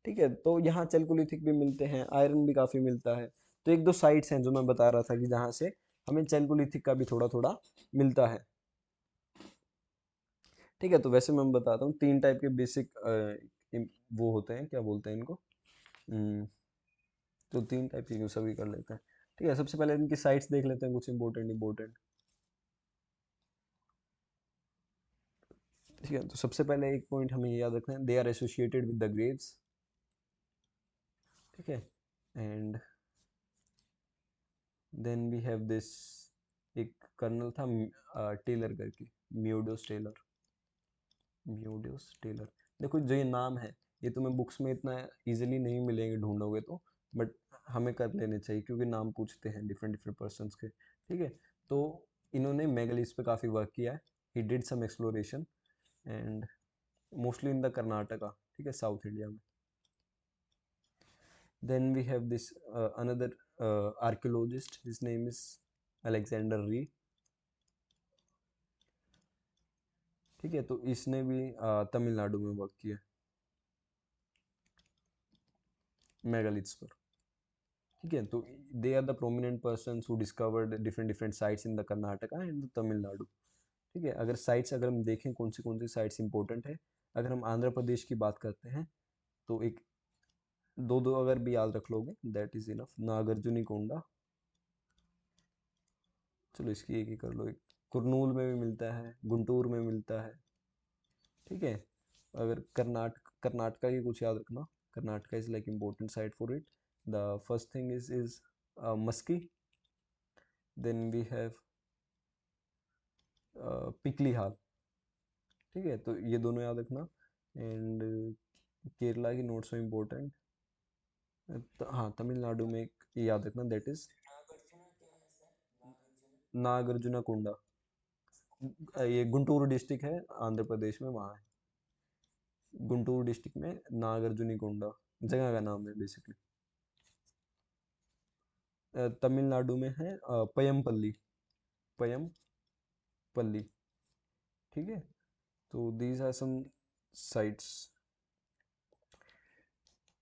ठीक है, तो यहाँ चैल्कोलिथिक भी मिलते हैं, आयरन भी काफी मिलता है। तो एक दो साइट्स हैं जो मैं बता रहा था कि जहाँ से हमें चैल्कोलिथिक का भी थोड़ा थोड़ा मिलता है। ठीक है, तो वैसे मैं बताता हूँ, तीन टाइप के बेसिक वो होते हैं, क्या बोलते हैं इनको, हम्म, तो तीन टाइप की सभी कर लेते हैं। ठीक है, सबसे पहले इनकी साइट्स देख लेते हैं, कुछ इंपॉर्टेंट इंपॉर्टेंट। ठीक है, तो सबसे पहले एक पॉइंट हमें याद रखना है, they are associated with the graves. ठीक है, and then we have this, एक कर्नल था टेलर करके, म्यूडोस टेलर, म्यूडोस टेलर। देखो जो ये नाम है, ये तुम्हें बुक्स में इतना इजीली नहीं मिलेंगे ढूंढोगे तो, बट हमें कर लेने चाहिए क्योंकि नाम पूछते हैं डिफरेंट डिफरेंट पर्सन्स के। ठीक है, तो इन्होंने मेगलीस पे काफ़ी वर्क किया है, he did some exploration, and mostly in the Karnataka. ठीक है, साउथ इंडिया में। Then we have this another archaeologist, his name is Alexander Rea. ठीक है, तो इसने भी तमिलनाडु में वर्क किया मेगालिथ्स पर। ठीक है, तो they are the prominent person who discovered different different sites in the Karnataka and Tamil Nadu. ठीक है, अगर साइट्स अगर हम देखें कौन सी साइट्स इंपॉर्टेंट है, अगर हम आंध्र प्रदेश की बात करते हैं तो एक दो दो अगर भी याद रख लोगे दैट इज इनफ। नागार्जुनी कोंडा, चलो इसकी एक ही कर लो। एक कुरनूल में भी मिलता है, गुंटूर में मिलता है। ठीक है, अगर कर्नाटका की कुछ याद रखना, Karnataka is like important site for it. The first thing is Maski, then we have Piklihal. ठीक है, तो ये दोनों याद रखना। एंड केरला की नोट सो इम्पोर्टेंट। हाँ, तमिलनाडु में एक ये याद रखना, दैट इज नागार्जुना कोंडा। ये गुंटूर डिस्ट्रिक्ट है आंध्र प्रदेश में, वहाँ है गुंटूर डिस्ट्रिक्ट में नागार्जुनी कोंडा, जगह का नाम है बेसिकली। तमिलनाडु में है पयमपल्ली, पयमपल्ली। ठीक है, तो दीज आर सम साइट्स।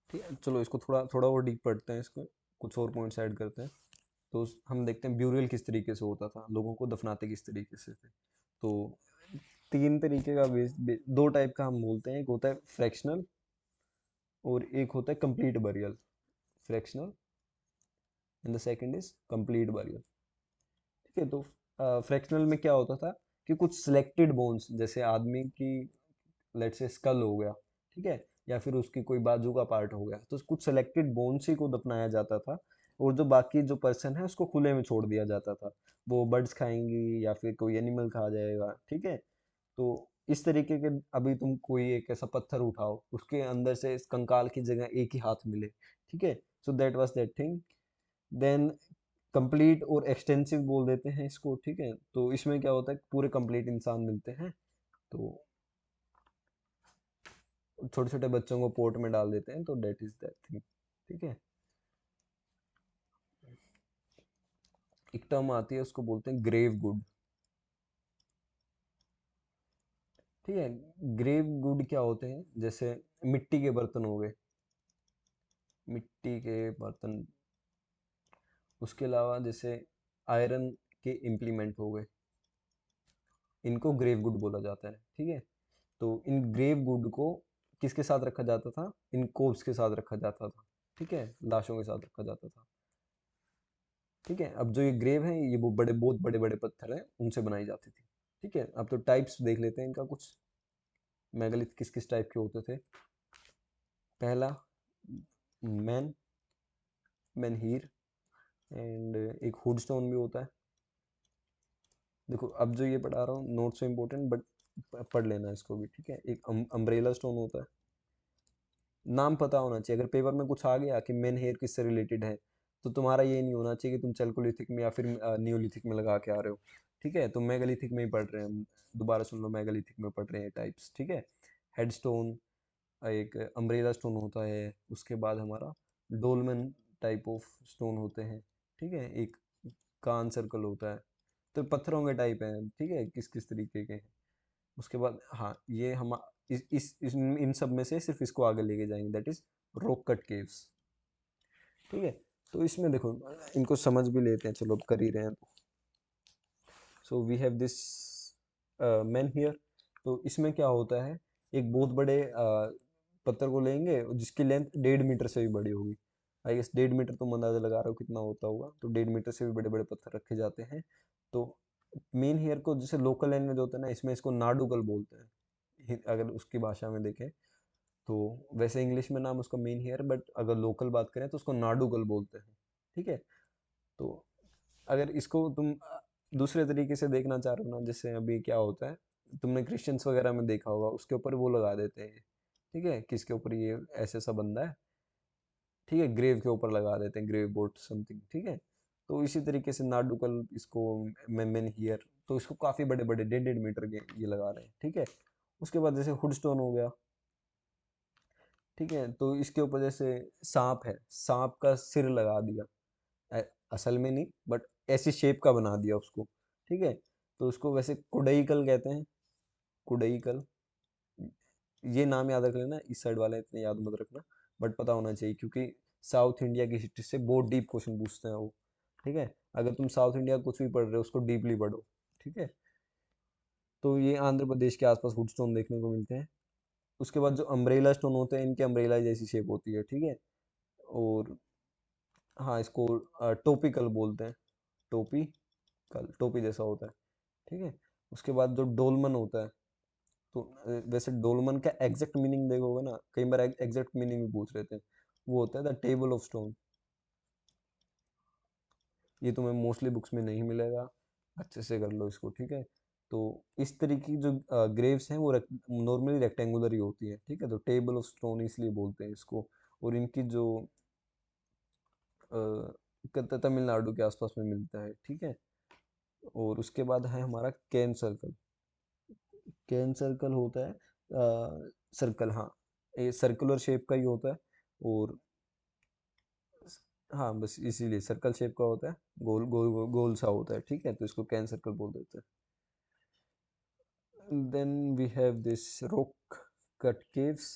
ठीक है, चलो इसको थोड़ा थोड़ा और डीप पढ़ते हैं, इसको कुछ और पॉइंट्स ऐड करते हैं। तो हम देखते हैं ब्यूरियल किस तरीके से होता था, लोगों को दफनाते किस तरीके से थे। तो तीन तरीके का दो टाइप का हम बोलते हैं, एक होता है फ्रैक्शनल और एक होता है complete burial. Fractional and the second is complete burial. ठीक है, तो फ्रैक्शनल में क्या होता था कि कुछ सिलेक्टेड बोन्स, जैसे आदमी की लेट से स्कल हो गया, ठीक है, या फिर उसकी कोई बाजू का पार्ट हो गया, तो कुछ सेलेक्टेड बोन्स ही को दफनाया जाता था। और जो बाकी जो पर्सन है उसको खुले में छोड़ दिया जाता था, वो बर्ड्स खाएंगी या फिर कोई एनिमल खा जाएगा। ठीक है, तो इस तरीके के, अभी तुम कोई एक ऐसा पत्थर उठाओ, उसके अंदर से इस कंकाल की जगह एक ही हाथ मिले। ठीक है, so that was that thing. Then complete और एक्सटेंसिव बोल देते हैं इसको। ठीक है, तो इसमें क्या होता है, पूरे कंप्लीट इंसान मिलते हैं। तो छोटे छोटे बच्चों को पोर्ट में डाल देते हैं, तो डेट इज दैट थिंग। ठीक है, एक टर्म आती है उसको बोलते हैं ग्रेव गुड। ठीक है, ग्रेव गुड क्या होते हैं, जैसे मिट्टी के बर्तन हो गए, मिट्टी के बर्तन। उसके अलावा जैसे आयरन के इम्प्लीमेंट हो गए, इनको ग्रेव गुड बोला जाता है। ठीक है, तो इन ग्रेव गुड को किसके साथ रखा जाता था, इन कोब्स के साथ रखा जाता था। ठीक है, लाशों के साथ रखा जाता था। ठीक है, अब जो ये ग्रेव है, ये वो बड़े बहुत बड़े बड़े पत्थर हैं, उनसे बनाई जाती थी। ठीक है, अब तो टाइप्स देख लेते हैं इनका कुछ, मेगालिथ किस किस टाइप के होते थे। पहला मैन मैनहीर, एंड एक हुड स्टोन भी होता है। देखो अब जो ये पढ़ा रहा हूँ नोट सो इम्पोर्टेंट, बट पढ़ लेना इसको भी। ठीक है, एक अम्ब्रेला स्टोन होता है, नाम पता होना चाहिए। अगर पेपर में कुछ आ गया कि मेन हेयर किससे रिलेटेड है, तो तुम्हारा ये नहीं होना चाहिए कि तुम चैल्कोलिथिक में या फिर न्यूलिथिक में लगा के आ रहे हो। ठीक है, तो मेगालिथिक में ही पढ़ रहे हैं हम, दोबारा सुन लो, मेगालिथिक में पढ़ रहे हैं टाइप्स। ठीक है, हेड स्टोन, एक अम्ब्रेला स्टोन होता है, उसके बाद हमारा डोलमेन टाइप ऑफ स्टोन होते हैं। ठीक है, एक कान सर्कल होता है। तो पत्थरों के टाइप हैं, ठीक है, किस किस तरीके के हैं। उसके बाद हाँ, ये हम इन सब में से सिर्फ इसको आगे लेके जाएंगे, that is rock cut caves. ठीक है, तो इसमें देखो, इनको समझ भी लेते हैं, चलो अब कर ही रहे हैं। So we have this man here. तो इसमें क्या होता है, एक बहुत बड़े पत्थर को लेंगे जिसकी लेंथ 1.5 मीटर से भी बड़ी होगी। आई गेस 1.5 मीटर तुम अंदाजा लगा रहे हो कितना होता होगा, तो 1.5 मीटर से भी बड़े बड़े पत्थर रखे जाते हैं। तो मेन हेयर को जैसे लोकल लैंग्वेज होता है ना, इसमें इसको नाडुगल बोलते हैं, अगर उसकी भाषा में देखें तो। वैसे इंग्लिश में नाम उसका मेन हेयर, बट अगर लोकल बात करें तो उसको नाडुगल बोलते हैं। ठीक है, तो अगर इसको तुम दूसरे तरीके से देखना चाह रहे हो ना, जैसे अभी क्या होता है, तुमने क्रिश्चियंस वगैरह में देखा होगा, उसके ऊपर वो लगा देते हैं। ठीक है, किसके ऊपर, ये ऐसे सा बंदा है, ठीक है, ग्रेव के ऊपर लगा देते हैं, ग्रेव बोट समथिंग। ठीक है, तो इसी तरीके से नाडुकल इसको, मेन हियर, तो इसको काफी बड़े बड़े 1.5 मीटर के ये लगा रहे हैं। ठीक है, उसके बाद जैसे हुड स्टोन हो गया, ठीक है, तो इसके ऊपर जैसे सांप है, सांप का सिर लगा दिया, असल में नहीं बट ऐसी शेप का बना दिया उसको। ठीक है, तो उसको वैसे कुडईकल कहते हैं, कुडईकल। ये नाम याद रख लेना, इस साइड वाले इतने याद मत रखना, बट पता होना चाहिए क्योंकि साउथ इंडिया की हिस्ट्री से बहुत डीप क्वेश्चन पूछते हैं वो। ठीक है, अगर तुम साउथ इंडिया कुछ भी पढ़ रहे हो उसको डीपली पढ़ो। ठीक है, तो ये आंध्र प्रदेश के आसपास वुड स्टोन देखने को मिलते हैं। उसके बाद जो अम्ब्रेला स्टोन होते हैं, इनके अम्ब्रेला जैसी शेप होती है। ठीक है, और हाँ, इसको टोपिकल बोलते हैं, टोपी कल, टोपी जैसा होता है। ठीक है, उसके बाद जो डोलमन होता है, तो वैसे डोलमन का एग्जैक्ट मीनिंग देखोगे ना, कई बार एग्जैक्ट मीनिंग भी पूछ रहे थे, वो होता है द टेबल ऑफ स्टोन। ये तुम्हें मोस्टली बुक्स में नहीं मिलेगा, अच्छे से कर लो इसको। ठीक है, तो इस तरीके की जो ग्रेव्स हैं वो नॉर्मली रेक्टेंगुलर ही होती है। ठीक है, तो टेबल ऑफ स्टोन इसलिए बोलते हैं इसको। और इनकी जो तमिलनाडु के आसपास में मिलता है। ठीक है, और उसके बाद है हमारा कैन सर्कल। कैन सर्कल होता है सर्कल, हाँ, ये सर्कुलर शेप का ही होता है। और हाँ, बस इसीलिए सर्कल शेप का होता है, गोल गोल गोल, गोल सा होता है। ठीक है, तो इसको कैन सर्कल बोल देते हैं। Then we have this rock cut caves.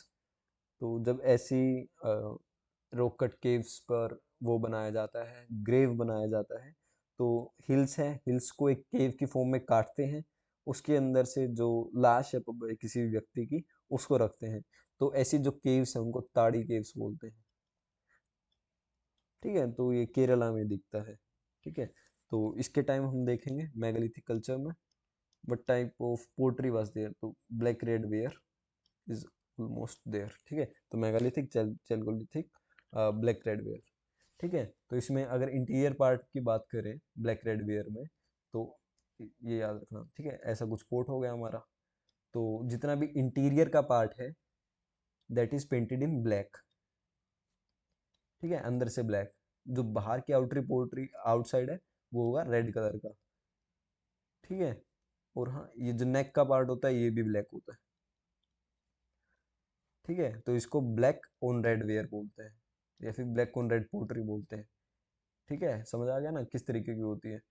तो जब ऐसी रॉक कट केव्स पर वो बनाया जाता है, ग्रेव बनाया जाता है, तो हिल्स है, हिल्स को एक केव की फॉर्म में काटते हैं, उसके अंदर से जो लाश है किसी व्यक्ति की, उसको रखते हैं। तो ऐसी जो केव्स हैं उनको ताड़ी केव्स बोलते हैं। ठीक है, तो ये केरला में दिखता है। ठीक है, तो इसके टाइम हम देखेंगे मेगालिथिक कल्चर में, what type of pottery was there, तो black red ware is almost there. ठीक है, तो megalithic, chalcolithic, black red ware. ठीक है, तो इसमें अगर इंटीरियर पार्ट की बात करें ब्लैक रेड वेयर में, तो ये याद रखना। ठीक है, ऐसा कुछ पोर्ट हो गया हमारा। तो जितना भी इंटीरियर का पार्ट है that is painted in black. ठीक है, अंदर से ब्लैक। जो बाहर की आउटरी पोर्ट्री आउटसाइड है वो होगा रेड कलर का। ठीक है, और हाँ, ये जो नेक का पार्ट होता है ये भी ब्लैक होता है। ठीक है, तो इसको ब्लैक ऑन रेड वेयर बोलते हैं, या फिर ब्लैक ऑन रेड पोर्ट्री बोलते हैं। ठीक है, समझ आ गया ना किस तरीके की होती है।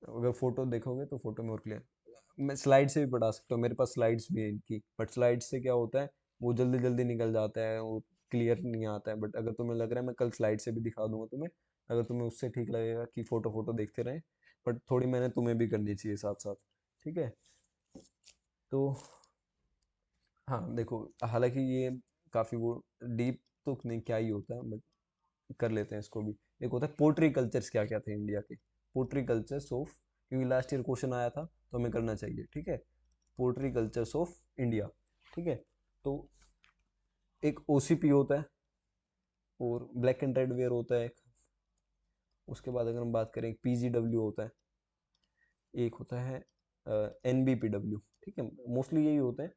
अगर फोटो देखोगे तो फोटो में और क्लियर, मैं स्लाइड से भी पढ़ा सकता हूँ, मेरे पास स्लाइड्स भी है इनकी, बट स्लाइड से क्या होता है वो जल्दी जल्दी निकल जाता है, वो क्लियर नहीं आता है। बट अगर तुम्हें लग रहा है मैं कल स्लाइड से भी दिखा दूंगा तुम्हें, अगर तुम्हें उससे ठीक लगेगा कि फोटो फोटो देखते रहें, बट थोड़ी मेहनत तुम्हें भी करनी चाहिए साथ साथ। ठीक है, तो हाँ देखो, हालांकि ये काफ़ी वो डीप तो नहीं क्या ही होता है, बट कर लेते हैं इसको भी। एक होता है पोट्री कल्चर्स, क्या क्या थे इंडिया के, पोट्री कल्चर्स ऑफ, क्योंकि लास्ट ईयर क्वेश्चन आया था तो हमें करना चाहिए। ठीक है, पोट्री कल्चर्स ऑफ इंडिया। ठीक है, तो एक ओसीपी होता है, और ब्लैक एंड रेड वेयर होता है एक। उसके बाद अगर हम बात करें, एक पीजीडब्ल्यू होता है, एक होता है एनबीपीडब्ल्यू। ठीक है, मोस्टली यही होते हैं।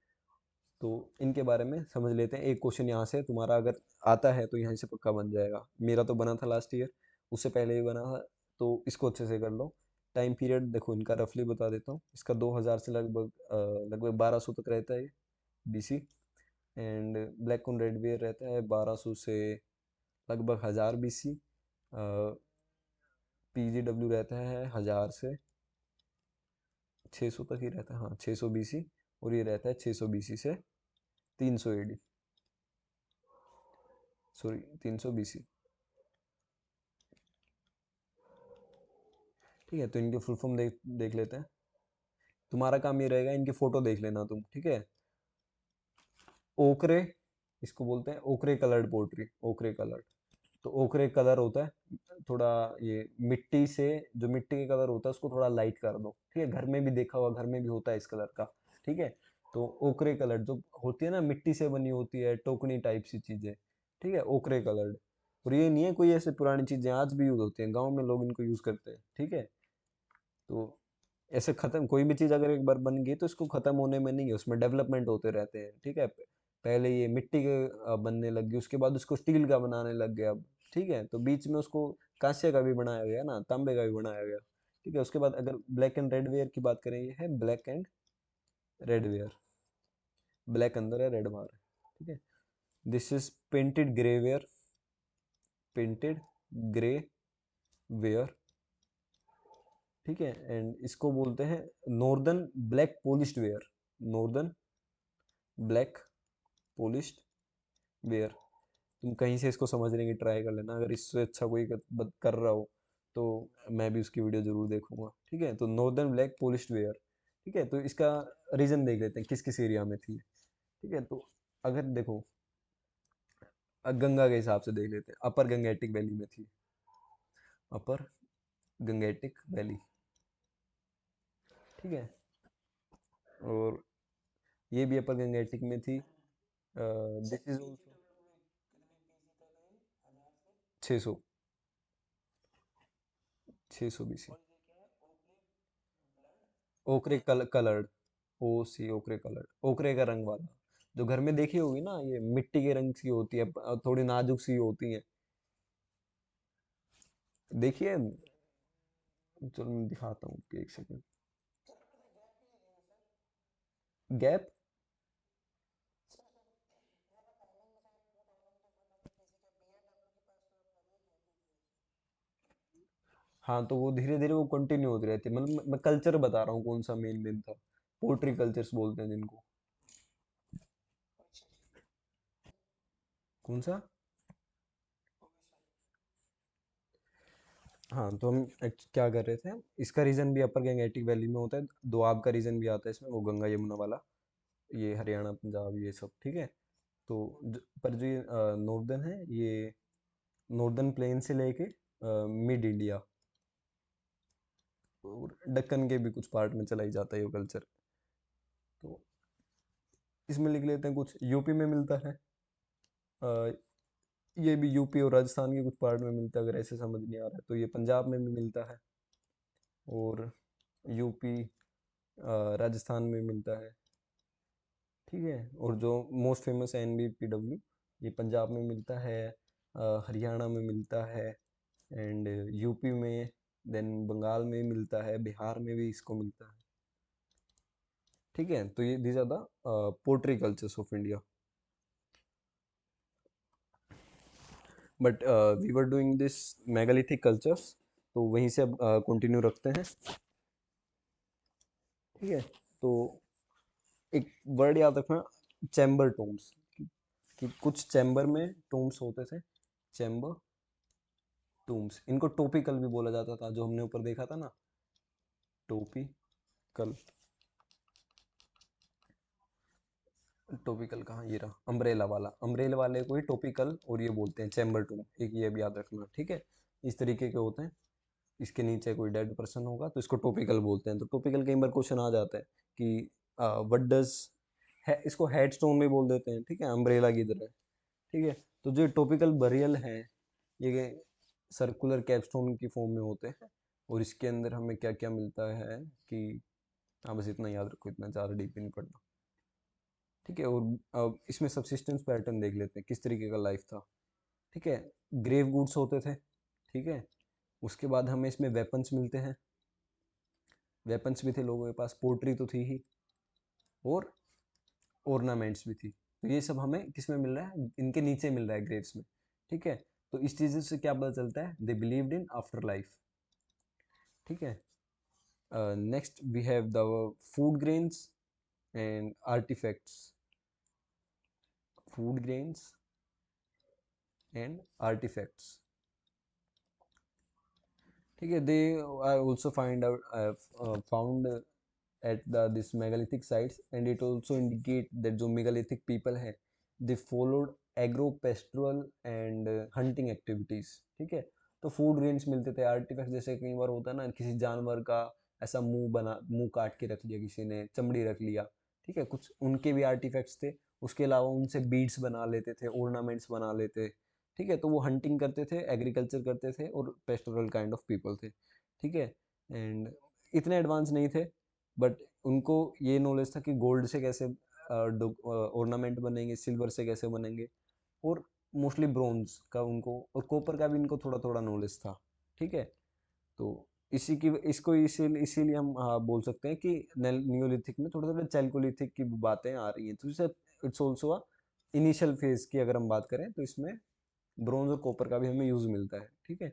तो इनके बारे में समझ लेते हैं। एक क्वेश्चन यहाँ से तुम्हारा अगर आता है तो यहाँ से पक्का बन जाएगा, मेरा तो बना था लास्ट ईयर, उससे पहले भी बना था, तो इसको अच्छे से कर लो। टाइम पीरियड देखो इनका रफली बता देता हूँ, इसका 2000 से लगभग लगभग 1200 तक रहता है BC. And black on red ware रहता है 1200 से लगभग 1000 बीसी। पीजीडब्ल्यू रहता है 1000 से 600 तक ही रहता है, हाँ 600 बीसी। और ये रहता है 600 बीसी से 300 एडी, सॉरी 300 बीसी। ठीक है, तो इनके फुल फॉर्म देख देख लेते हैं। तुम्हारा काम ये रहेगा, इनकी फोटो देख लेना तुम। ठीक है, ओकरे, इसको बोलते हैं ओकरे कलर्ड पोर्ट्री, ओकरे कलर्ड। तो ओकरे कलर होता है थोड़ा, ये मिट्टी से, जो मिट्टी के कलर होता है उसको थोड़ा लाइट कर दो। ठीक है, घर में भी देखा होगा, घर में भी होता है इस कलर का। ठीक है, तो ओकरे कलर जो होती है ना, मिट्टी से बनी होती है, टोकनी टाइप सी चीजें। ठीक है, ओकरे कलर्ड। और ये नहीं है कोई ऐसे पुरानी चीजें, आज भी यूज होती हैं, गाँव में लोग इनको यूज करते हैं। ठीक है, तो ऐसे खत्म, कोई भी चीज़ अगर एक बार बन गई तो इसको खत्म होने में नहीं है, उसमें डेवलपमेंट होते रहते हैं। ठीक है, पहले ये मिट्टी के बनने लग गई, उसके बाद उसको स्टील का बनाने लग गया अब। ठीक है, तो बीच में उसको कांस्य का भी बनाया गया ना, तांबे का भी बनाया गया। ठीक है, उसके बाद अगर ब्लैक एंड रेड वेयर की बात करें, ये है black and red ware, black अंदर है रेड बाहर है। ठीक है, this is painted grey ware, painted grey ware, ठीक है। एंड इसको बोलते हैं northern black polished where, northern black polished where. तुम कहीं से इसको समझने की ट्राई कर लेना, अगर इससे अच्छा कोई कर रहा हो तो मैं भी उसकी वीडियो जरूर देखूंगा, ठीक है। तो नॉर्दर्न ब्लैक पॉलिश्ड वेयर, ठीक है। तो इसका रीजन देख लेते हैं किस किस एरिया में थी, ठीक है। तो अगर देखो गंगा के हिसाब से देख लेते हैं, अपर गंगेटिक वैली में थी, अपर गंगेटिक वैली, ठीक है। और ये भी अपर गंगेटिक में थी। This is also 600, 600 BC। ओकरे कलर्ड, ओ सी ओकरे कलर्ड, ओकरे का रंग वाला, जो घर में देखी होगी ना, ये मिट्टी के रंग की होती है, थोड़ी नाजुक सी होती है, देखिए। चलो मैं दिखाता हूँ, एक सेकंड। गैप, हाँ, तो वो धीरे धीरे वो कंटिन्यू होती रहती है, मतलब मैं कल्चर बता रहा हूँ कौन सा मेन मेन था, पोल्ट्री कल्चर्स बोलते हैं जिनको। कौन सा? हाँ, तो हम क्या कर रहे थे, इसका रीजन भी अपर गंगेटिक वैली में होता है, दोआब का रीजन भी आता है इसमें, वो गंगा यमुना वाला, ये हरियाणा पंजाब ये सब, ठीक है। तो पर जो ये नॉर्दर्न है, ये नॉर्दर्न प्लेन से लेके मिड इंडिया और दक्कन के भी कुछ पार्ट में चला ही जाता है ये कल्चर। तो इसमें लिख लेते हैं, कुछ यूपी में मिलता है, अ, ये भी यूपी और राजस्थान के कुछ पार्ट में मिलता है, अगर ऐसे समझ नहीं आ रहा है तो ये पंजाब में भी मिलता है, और यूपी राजस्थान में मिलता है, ठीक है। और जो मोस्ट फेमस है NBPW, ये पंजाब में मिलता है, हरियाणा में मिलता है, एंड यूपी में, देन बंगाल में मिलता है, बिहार में भी इसको मिलता है, ठीक है। तो ये these are the pottery cultures of India. But we were doing this megalithic cultures, तो वहीं से अब कंटिन्यू रखते हैं, ठीक है। तो एक वर्ड याद रखना, चैम्बर टूम्स, कि कुछ चैम्बर में टूम्स होते थे, चैम्बर टूम्स, इनको टोपिकल भी बोला जाता था, जो हमने ऊपर देखा था ना, टोपिकल। टॉपिकल कहाँ, ये रहा अम्ब्रेला वाला, अम्ब्रेला वाले को ही टॉपिकल और ये बोलते हैं चैम्बर टूम, एक ये भी याद रखना, ठीक है। इस तरीके के होते हैं, इसके नीचे कोई डेड पर्सन होगा तो इसको टॉपिकल बोलते हैं। तो टॉपिकल कई बार क्वेश्चन आ जाता है कि व्हाट डज है, इसको हेड स्टोन में बोल देते हैं, ठीक है, अम्ब्रेला की तरह, ठीक है। तो जो टॉपिकल बरियल है, ये सर्कुलर कैपस्टोन की फॉर्म में होते हैं, और इसके अंदर हमें क्या क्या मिलता है कि, हाँ बस इतना याद रखो, इतना ज़्यादा डीप नहीं पढ़ना, ठीक है। और अब इसमें सब्सिस्टेंस पैटर्न देख लेते हैं, किस तरीके का लाइफ था, ठीक है। ग्रेव गुड्स होते थे, ठीक है। उसके बाद हमें इसमें वेपन्स मिलते हैं, वेपन्स भी थे लोगों के पास, पोर्ट्री तो थी ही, और ऑर्नामेंट्स भी थी। तो ये सब हमें किस में मिल रहा है, इनके नीचे मिल रहा है, ग्रेव्स में, ठीक है। तो इस चीज़ से क्या पता चलता है, they believed in after life, ठीक है। Next we have the food grains and artifacts, food grains and artifacts, ठीक है। They are also find out found at this megalithic sites, and it also indicate that जो megalithic people है, they followed agro pastoral and hunting activities, ठीक है। तो food grains मिलते थे, artefact जैसे कई बार होता है ना, किसी जानवर का ऐसा मुंह बना, मुंह काट के रख लिया किसी ने, चमड़ी रख लिया, ठीक है, कुछ उनके भी आर्टिफैक्ट्स थे। उसके अलावा उनसे बीड्स बना लेते थे, ऑर्नामेंट्स बना लेते, ठीक है। तो वो हंटिंग करते थे, एग्रीकल्चर करते थे, और पेस्टोरल काइंड ऑफ पीपल थे, ठीक है। एंड इतने एडवांस नहीं थे, बट उनको ये नॉलेज था कि गोल्ड से कैसे ऑर्नामेंट बनेंगे, सिल्वर से कैसे बनेंगे, और मोस्टली ब्रोंज का उनको, और कॉपर का भी इनको थोड़ा थोड़ा नॉलेज था, ठीक है। तो इसी की इसको इसीलिए इसीलिए हम बोल सकते हैं कि नियोलिथिक में थोड़े थोड़े चैल्कोलिथिक की बातें आ रही हैं, तो it's also a initial phase की अगर हम बात करें तो इसमें ब्रोंज और कॉपर का भी हमें यूज मिलता है, ठीक है।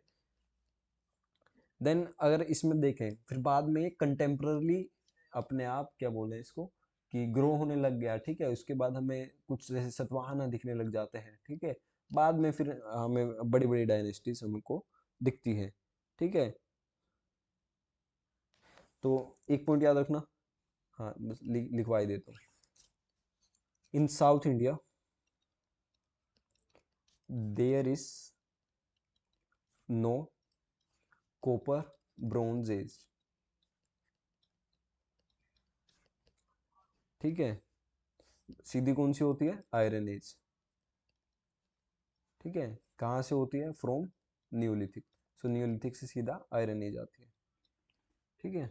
देन अगर इसमें देखें फिर बाद में कंटेम्पररी अपने आप क्या बोले इसको कि ग्रो होने लग गया, ठीक है। उसके बाद हमें कुछ जैसे सतवाहना दिखने लग जाते हैं, ठीक है। बाद में फिर हमें बड़ी बड़ी डायनेस्टीज हमको दिखती है, ठीक है। तो एक पॉइंट याद रखना, हाँ बस लिखवाई देता हूँ। In South India there is no copper bronze age, ठीक है। सीधी कौन सी होती है, आयरन एज, ठीक है। कहाँ से होती है, फ्रॉम न्यूलिथिक। सो न्यूलिथिक से सीधा आयरन एज आती है, ठीक है।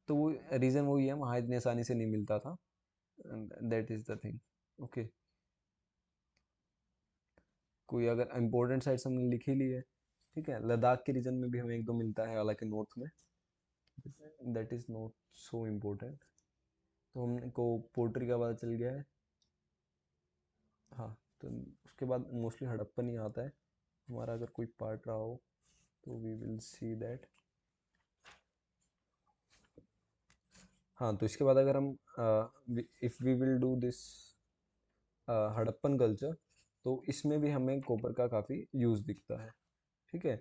तो वो रीजन वही है, वहाँ इतनी आसानी से नहीं मिलता था, that is the thing, okay. कोई अगर इम्पोर्टेंट साइट्स हमने लिख ही ली है, ठीक है। लद्दाख के रीजन में भी हमें एक दो मिलता है हालांकि नॉर्थ में, that is not so important. तो हमको पोर्ट्री का पता चल गया है, हाँ। तो उसके बाद मोस्टली हड़प्पन ही आता है हमारा, अगर कोई पार्ट रहा हो तो वी विल सी दैट। हाँ तो इसके बाद अगर हम if we will do this Harappan culture, तो इसमें भी हमें कॉपर का काफ़ी यूज़ दिखता है, ठीक है।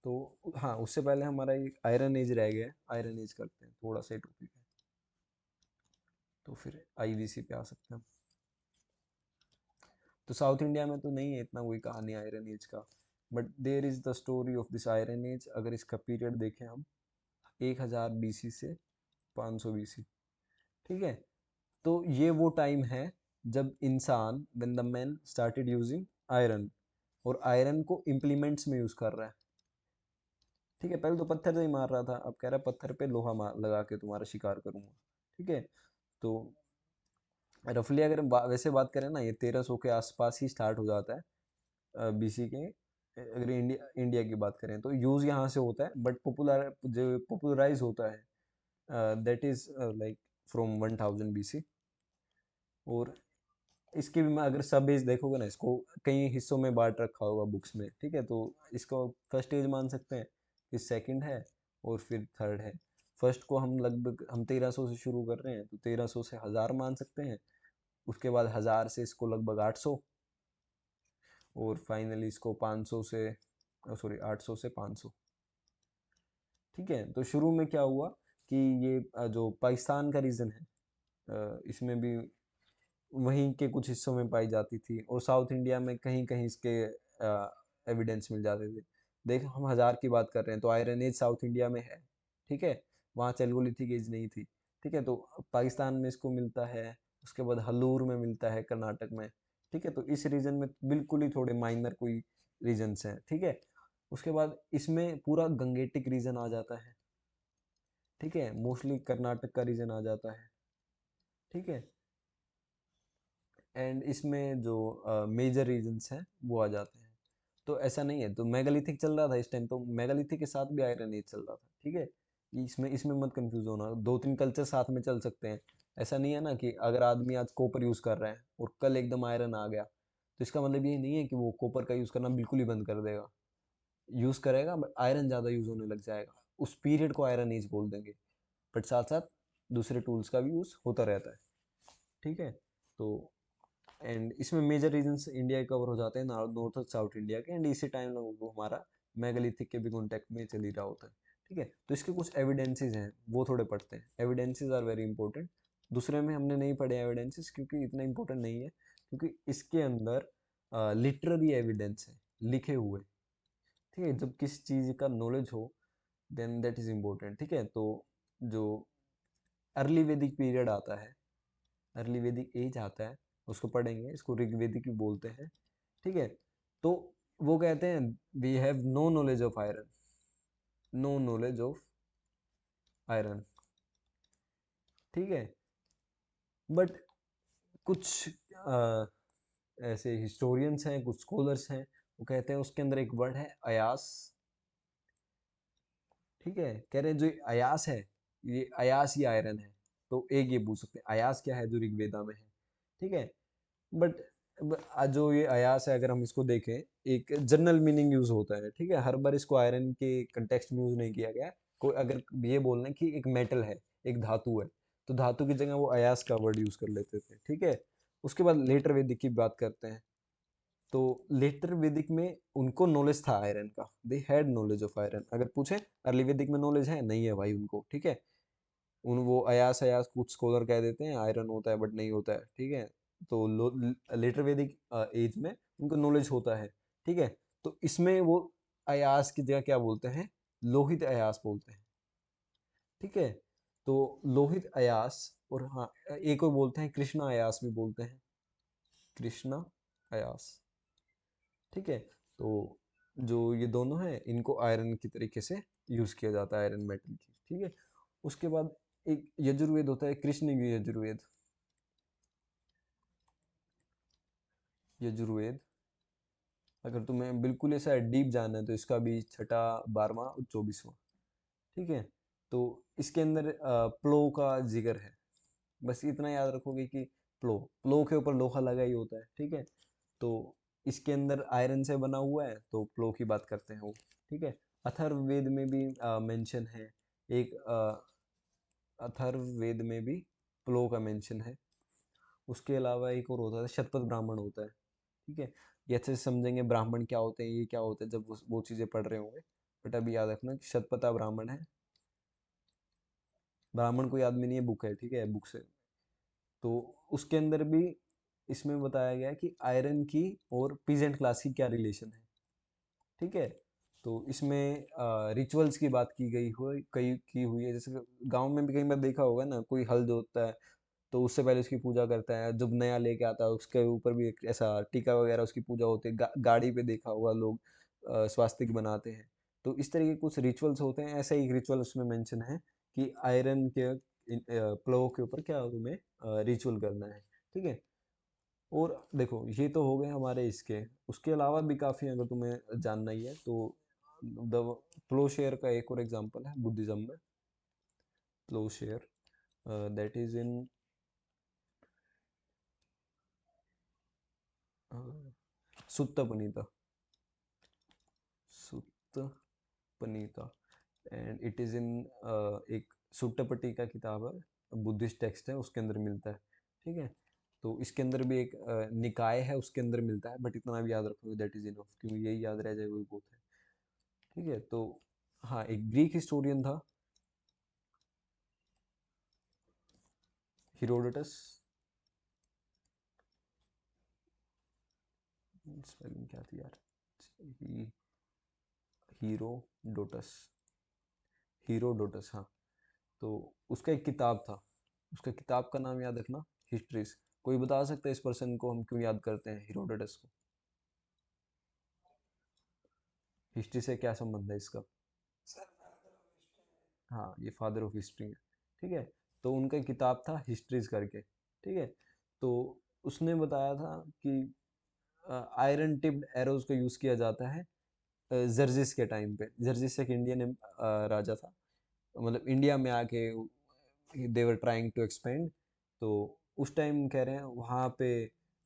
तो हाँ उससे पहले हमारा एक आयरन एज रह गया है, आयरन एज करते हैं थोड़ा सा टॉपिक है, तो फिर आईवीसी पे आ सकते हैं हम। तो साउथ इंडिया में तो नहीं है इतना कोई कहानी आयरन एज का, but there is the story of this iron age. अगर इसका पीरियड देखें हम 1000 BC से 500 BC, ठीक है। तो ये वो टाइम है जब इंसान when the man started using iron, और आयरन को इम्प्लीमेंट्स में यूज कर रहा है, ठीक है। पहले तो पत्थर से ही मार रहा था, अब कह रहा है पत्थर पे लोहा मार लगा के तुम्हारा शिकार करूंगा, ठीक है। तो रफली अगर हम वैसे बात करें ना, ये 1300 के आसपास ही स्टार्ट हो जाता है बीसी के। अगर इंडिया इंडिया की बात करें तो यूज़ यहाँ से होता है, बट पॉपुलर जो पॉपुलराइज होता है that is like from 1000 BC। और इसकी भी मैं अगर सब एज देखोगे ना, इसको कई हिस्सों में बांट रखा होगा बुक्स में, ठीक है। तो इसको फर्स्ट एज मान सकते हैं, फिर सेकंड है, और फिर थर्ड है। फर्स्ट को हम लगभग हम 1300 से शुरू कर रहे हैं, तो 1300 से 1000 मान सकते हैं। उसके बाद 1000 से इसको लगभग 800, और फाइनली इसको 500 से, सॉरी 800 से 500, ठीक है। तो शुरू में क्या हुआ कि ये जो पाकिस्तान का रीजन है इसमें भी वहीं के कुछ हिस्सों में पाई जाती थी, और साउथ इंडिया में कहीं कहीं इसके एविडेंस मिल जाते थे। देख हम 1000 की बात कर रहे हैं तो आयरन एज साउथ इंडिया में है, ठीक है। वहाँ चैल्कोलिथिक एज नहीं थी, ठीक है। तो पाकिस्तान में इसको मिलता है, उसके बाद हल्लूर में मिलता है कर्नाटक में, ठीक है। तो इस रीजन में बिल्कुल ही थोड़े माइनर कोई रीजन्स हैं, ठीक है। उसके बाद इसमें पूरा गंगेटिक रीजन आ जाता है, ठीक है। मोस्टली कर्नाटक का रीजन आ जाता है, ठीक है। एंड इसमें जो मेजर रीजन्स हैं वो आ जाते हैं। तो ऐसा नहीं है, तो मेगालिथिक चल रहा था इस टाइम, तो मेगालिथिक के साथ भी आयरन एज चल रहा था, ठीक है। इसमें इसमें मत कंफ्यूज होना, दो तीन कल्चर साथ में चल सकते हैं। ऐसा नहीं है ना कि अगर आदमी आज कॉपर यूज कर रहा है और कल एकदम आयरन आ गया, तो इसका मतलब ये नहीं है कि वो कॉपर का यूज करना बिल्कुल ही बंद कर देगा। यूज करेगा बट आयरन ज्यादा यूज होने लग जाएगा, उस पीरियड को आयरन एज बोल देंगे। बट साथ साथ दूसरे टूल्स का भी यूज होता रहता है, ठीक है। तो एंड इसमें मेजर रीजन्स इंडिया के कवर हो जाते हैं, नॉर्थ और साउथ इंडिया के। एंड इसी टाइम वो हमारा मेगालिथिक के भी कॉन्टेक्ट में चल ही रहा होता है, ठीक है। तो इसके कुछ एविडेंसेस हैं, वो थोड़े पढ़ते हैं। Evidences are very important. दूसरे में हमने नहीं पढ़े एविडेंसेस क्योंकि इतना इंपॉर्टेंट नहीं है, क्योंकि इसके अंदर लिटरेरी एविडेंस है, लिखे हुए, ठीक है। जब किस चीज़ का नॉलेज हो देन दैट इज इम्पोर्टेंट, ठीक है। तो जो अर्ली वैदिक पीरियड आता है, अर्ली वैदिक एज आता है, उसको पढ़ेंगे, इसको ऋग्वेदिक भी बोलते हैं, ठीक है। तो वो कहते हैं we have no knowledge of iron, no knowledge of iron, ठीक है। बट कुछ ऐसे हिस्टोरियंस हैं, कुछ स्कॉलर्स हैं, वो कहते हैं उसके अंदर एक वर्ड है अयास, ठीक है। कह रहे हैं जो अयास है ये अयास ही आयरन है। तो एक ये पूछ सकते हैं अयास क्या है जो ऋग्वेदा में है, ठीक है। बट जो ये अयास है अगर हम इसको देखें, एक जनरल मीनिंग यूज होता है, ठीक है, हर बार इसको आयरन के कंटेक्स्ट में यूज नहीं किया गया। कोई अगर ये बोलना है कि एक मेटल है, एक धातु है, तो धातु की जगह वो अयास का वर्ड यूज कर लेते थे, ठीक है। उसके बाद लेटर वैदिक की बात करते हैं। तो लेटर वैदिक में उनको नॉलेज था आयरन का, they had knowledge of iron. अगर पूछे अर्ली वैदिक में नॉलेज है, नहीं है भाई उनको, ठीक है। उन वो अयास अयास कुछ स्कॉलर कह देते हैं आयरन होता है बट नहीं होता है, ठीक है। तो लेटर वैदिक एज में उनको नॉलेज होता है, ठीक है। तो इसमें वो अयास की जगह क्या बोलते हैं, लोहित अयास बोलते हैं, ठीक है। तो लोहित अयास, और हाँ एक और बोलते हैं कृष्णा अयास भी बोलते हैं, कृष्णा अयास, ठीक है। तो जो ये दोनों हैं इनको आयरन की तरीके से यूज किया जाता है, आयरन मेटल की, ठीक है। उसके बाद एक यजुर्वेद होता है, कृष्ण यजुर्वेद, यजुर्वेद। अगर तुम्हें बिल्कुल ऐसा डीप जानना है तो इसका भी छठा, 12वां और 24वां, ठीक है। तो इसके अंदर प्लो का जिक्र है। बस इतना याद रखोगे कि प्लो, प्लो के ऊपर लोहा लगा ही होता है, ठीक है। तो इसके अंदर आयरन से बना हुआ है, तो प्लो की बात करते हैं वो, ठीक है। अथर्ववेद में भी मेंशन है, एक अथर्ववेद में भी प्लो का मेंशन है। उसके अलावा एक और होता है शतपथ ब्राह्मण होता है, ठीक है। ये अच्छे से समझेंगे ब्राह्मण क्या होते हैं, ये क्या होता है, जब वो चीज़ें पढ़ रहे होंगे। बट अभी याद रखना कि शतपथा ब्राह्मण है, ब्राह्मण कोई आदमी नहीं है, बुक है, ठीक है, बुक से। तो उसके अंदर भी इसमें बताया गया है कि आयरन की और पीजेंट क्लास की क्या रिलेशन है, ठीक है। तो इसमें रिचुअल्स की बात की गई हो, कई की हुई है। जैसे गांव में भी कई बार देखा होगा ना, कोई हल जोतता है तो उससे पहले उसकी पूजा करता है, जब नया लेके आता है उसके ऊपर भी एक ऐसा टीका वगैरह उसकी पूजा होती है। गाड़ी पे देखा होगा लोग स्वास्तिक बनाते हैं। तो इस तरह के कुछ रिचुअल्स होते हैं, ऐसा एक रिचुअल उसमें मेंशन है कि आयरन के प्लो के ऊपर क्या तुम्हें रिचुअल करना है, ठीक है। और देखो ये तो हो गए हमारे इसके, उसके अलावा भी काफ़ी अगर तुम्हें जानना ही है तो द प्लो शेयर का एक और एग्जांपल है बुद्धिज्म में, ploughshare, that is in Sutta Panita, Sutta Panita, and it is in एक सुट्टपट्टी का किताब है, बुद्धिस्ट टेक्स्ट है, उसके अंदर मिलता है, ठीक है। तो इसके अंदर भी एक निकाय है, उसके अंदर मिलता है, बट इतना भी याद रखोगे दैट इज इनफ, क्योंकि यही याद रह जाए वही बहुत है, ठीक है। तो हाँ एक ग्रीक हिस्टोरियन था, हीरोडोटस, स्पेलिंग क्या थी यार, ही, हीरोडोटस, हीरोडोटस, हाँ। तो उसका एक किताब था, उसका किताब का नाम याद रखना, हिस्ट्रीज। कोई बता सकता है इस पर्सन को हम क्यों याद करते हैं, हीरोडोटस को? हिस्ट्री से क्या संबंध है इसका? हाँ ये फादर ऑफ हिस्ट्री है, ठीक है। तो उनका एक किताब था हिस्ट्रीज करके, ठीक है। तो उसने बताया था कि आयरन टिप्ड एरोज का यूज़ किया जाता है जर्जिस के टाइम पे। जर्जिस एक इंडियन राजा था, मतलब इंडिया में आके दे वर ट्राइंग टू एक्सपेंड। तो उस टाइम कह रहे हैं वहाँ पे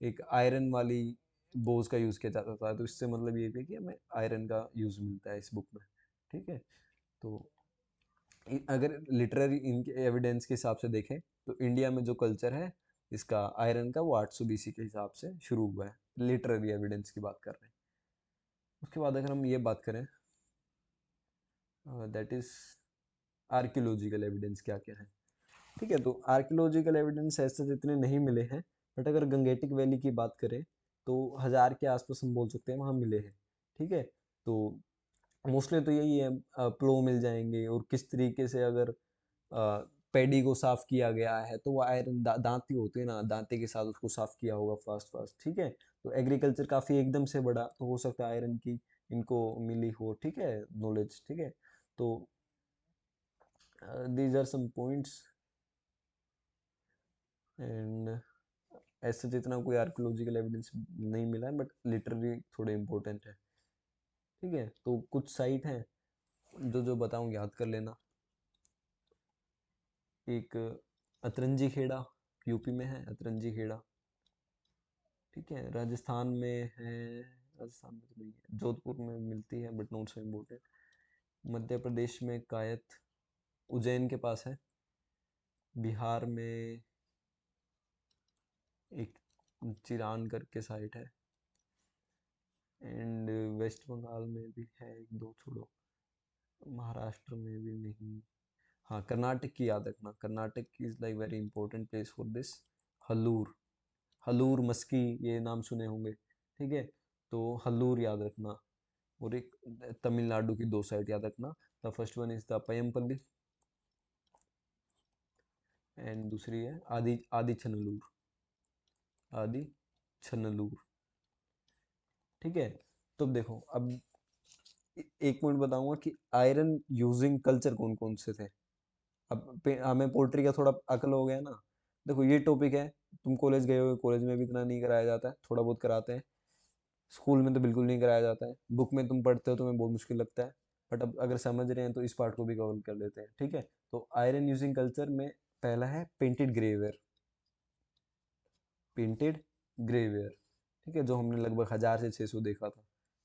एक आयरन वाली बोझ का यूज़ किया जाता था। तो इससे मतलब ये भी है कि हमें आयरन का यूज़ मिलता है इस बुक में, ठीक है। तो अगर लिटरेरी इनके एविडेंस के हिसाब से देखें तो इंडिया में जो कल्चर है इसका आयरन का, वो 800 BC के हिसाब से शुरू हुआ है। लिटरेरी एविडेंस की बात कर रहे हैं। उसके बाद अगर हम ये बात करें, दैट इज आर्कियोलॉजिकल एविडेंस क्या क्या है, ठीक है। तो आर्कियोलॉजिकल एविडेंस ऐसे जितने नहीं मिले हैं, बट अगर गंगेटिक वैली की बात करें तो 1000 के आसपास हम बोल सकते हैं वहाँ मिले हैं, ठीक है। तो मोस्टली तो यही है, प्लो मिल जाएंगे, और किस तरीके से अगर पैडी को साफ किया गया है तो वो आयरन दांती होते हैं ना, दांते के साथ उसको साफ किया होगा फास्ट फास्ट, ठीक है। तो एग्रीकल्चर काफ़ी एकदम से बड़ा, तो हो सकता है आयरन की इनको मिली हो, ठीक है, नॉलेज, ठीक है। तो these are some points, and ऐसे जितना कोई आर्कियोलॉजिकल एविडेंस नहीं मिला है, बट लिटरली थोड़े इंपॉर्टेंट है, ठीक है। तो कुछ साइट हैं जो जो बताऊँ याद कर लेना। एक अतरंजी खेड़ा, यूपी में है अतरंजी खेड़ा। ठीक है, राजस्थान में है, राजस्थान में तो नहीं है, जोधपुर में मिलती है but not so important. Madhya Pradesh में कायथ, उज्जैन के पास है। बिहार में एक चिरान करके साइट है। एंड वेस्ट बंगाल में भी है एक दो, छोड़ो। महाराष्ट्र में भी नहीं। हाँ, कर्नाटक की याद रखना, Karnataka is like very important place for this. Hallur, Hallur Maski, ये नाम सुने होंगे। ठीक है, तो हल्लूर याद रखना। और एक तमिलनाडु की दो साइड याद रखना। The first one is the Paiyampalli and दूसरी है आदि आदि छनलूर, आदि छनलूर। ठीक है, तो अब देखो, अब एक पॉइंट बताऊंगा कि आयरन यूजिंग कल्चर कौन कौन से थे। अब हमें पोल्ट्री का थोड़ा अकल हो गया ना। देखो ये टॉपिक है, तुम कॉलेज गए हो, कॉलेज में भी इतना नहीं कराया जाता है, थोड़ा बहुत कराते हैं। स्कूल में तो बिल्कुल नहीं कराया जाता है, बुक में तुम पढ़ते हो, तुम्हें बहुत मुश्किल लगता है। बट अब अगर समझ रहे हैं तो इस पार्ट को भी कवर कर लेते हैं। ठीक है, तो आयरन यूजिंग कल्चर में पहला है पेंटेड ग्रेवेयर, पेंटेड ग्रेवेयर। ठीक है, जो हमने लगभग 1000 से 600 देखा था।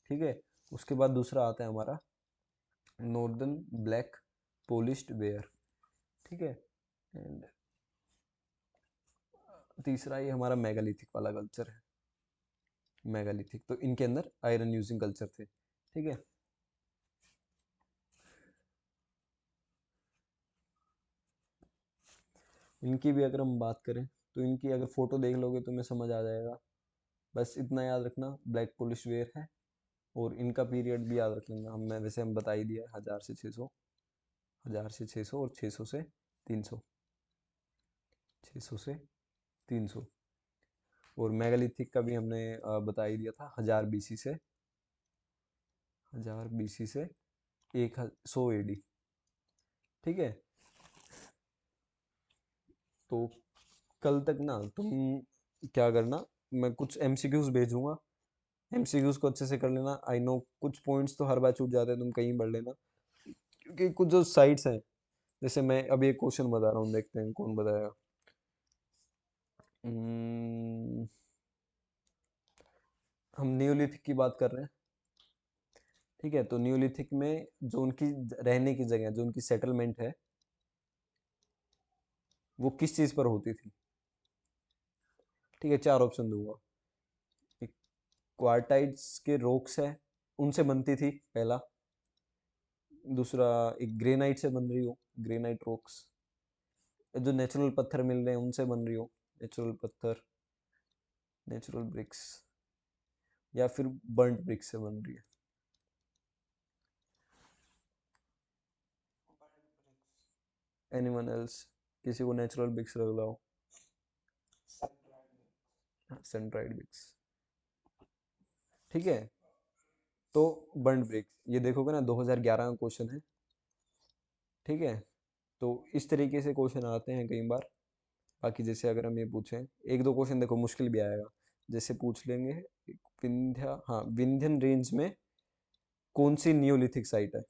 ठीक है, उसके बाद दूसरा आता है हमारा नॉर्दर्न ब्लैक पोलिश्ड वेयर। ठीक है, एंड तीसरा ये हमारा मेगालिथिक वाला कल्चर है, मेगालिथिक। तो इनके अंदर आयरन यूजिंग कल्चर थे। ठीक है, इनकी भी अगर हम बात करें तो इनकी अगर फोटो देख लोगे तो तुम्हें समझ आ जाएगा। बस इतना याद रखना, ब्लैक पोलिश वेयर है। और इनका पीरियड भी याद रख लेना, हमने वैसे हम बता ही दिया है, 1000 से 600, 1000 से 600 और 600 से 300, 600 से 300। और मेगालिथिक का भी हमने बता ही दिया था, 1000 BC से, 1000 BC से 100 AD। ठीक है, तो कल तक ना तुम क्या करना, मैं कुछ एमसीक्यूज भेजूंगा, एमसीक्यूज को अच्छे से कर लेना। आई नो कुछ पॉइंट्स तो हर बार छूट जाते हैं, तुम कहीं पढ़ लेना। क्योंकि कुछ जो साइट्स हैं, जैसे मैं अभी एक क्वेश्चन बता रहा हूँ, देखते हैं कौन बताएगा। हम्म, हम नियोलिथिक की बात कर रहे हैं। ठीक है, तो नियोलिथिक में जो उनकी रहने की जगह, जो उनकी सेटलमेंट है, वो किस चीज पर होती थी। ठीक है, चार ऑप्शन दूंगा। एक क्वार्टाइट्स के रॉक्स है, उनसे बनती थी पहला। दूसरा, एक ग्रेनाइट से बन रही हो, ग्रेनाइट रॉक्स। जो नेचुरल पत्थर मिल रहे हैं उनसे बन रही हो, नेचुरल पत्थर, नेचुरल ब्रिक्स। या फिर बर्न्ट ब्रिक्स से बन रही है। एनीवन एल्स, किसी को नेचुरल ब्रिक्स लग रहा हो। Sundried bricks. ठीक है, तो बर्न्ट ब्रिक्स, ये देखोगे ना 2011 का क्वेश्चन है। ठीक है, तो इस तरीके से क्वेश्चन आते हैं कई बार। बाकी जैसे अगर हम ये पूछें, एक दो क्वेश्चन देखो मुश्किल भी आएगा। जैसे पूछ लेंगे, विंध्यन रेंज में कौन सी नियोलिथिक साइट है,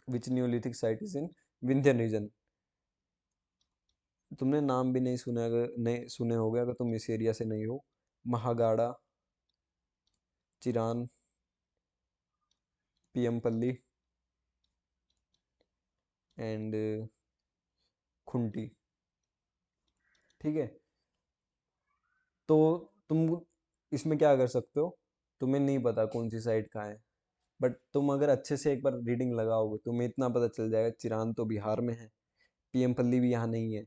which neolithic site is in Vindhyan region. तुमने नाम भी नहीं सुने, अगर नहीं सुने होगे, अगर तुम इस एरिया से नहीं हो। महागाड़ा, चिरान, पियमपल्ली एंड खुंटी। ठीक है, तो तुम इसमें क्या कर सकते हो, तुम्हें नहीं पता कौन सी साइड कहाँ है, बट तुम अगर अच्छे से एक बार रीडिंग लगाओगे तुम्हें इतना पता चल जाएगा, चिरान तो बिहार में है, पीएमपल्ली भी यहाँ नहीं है,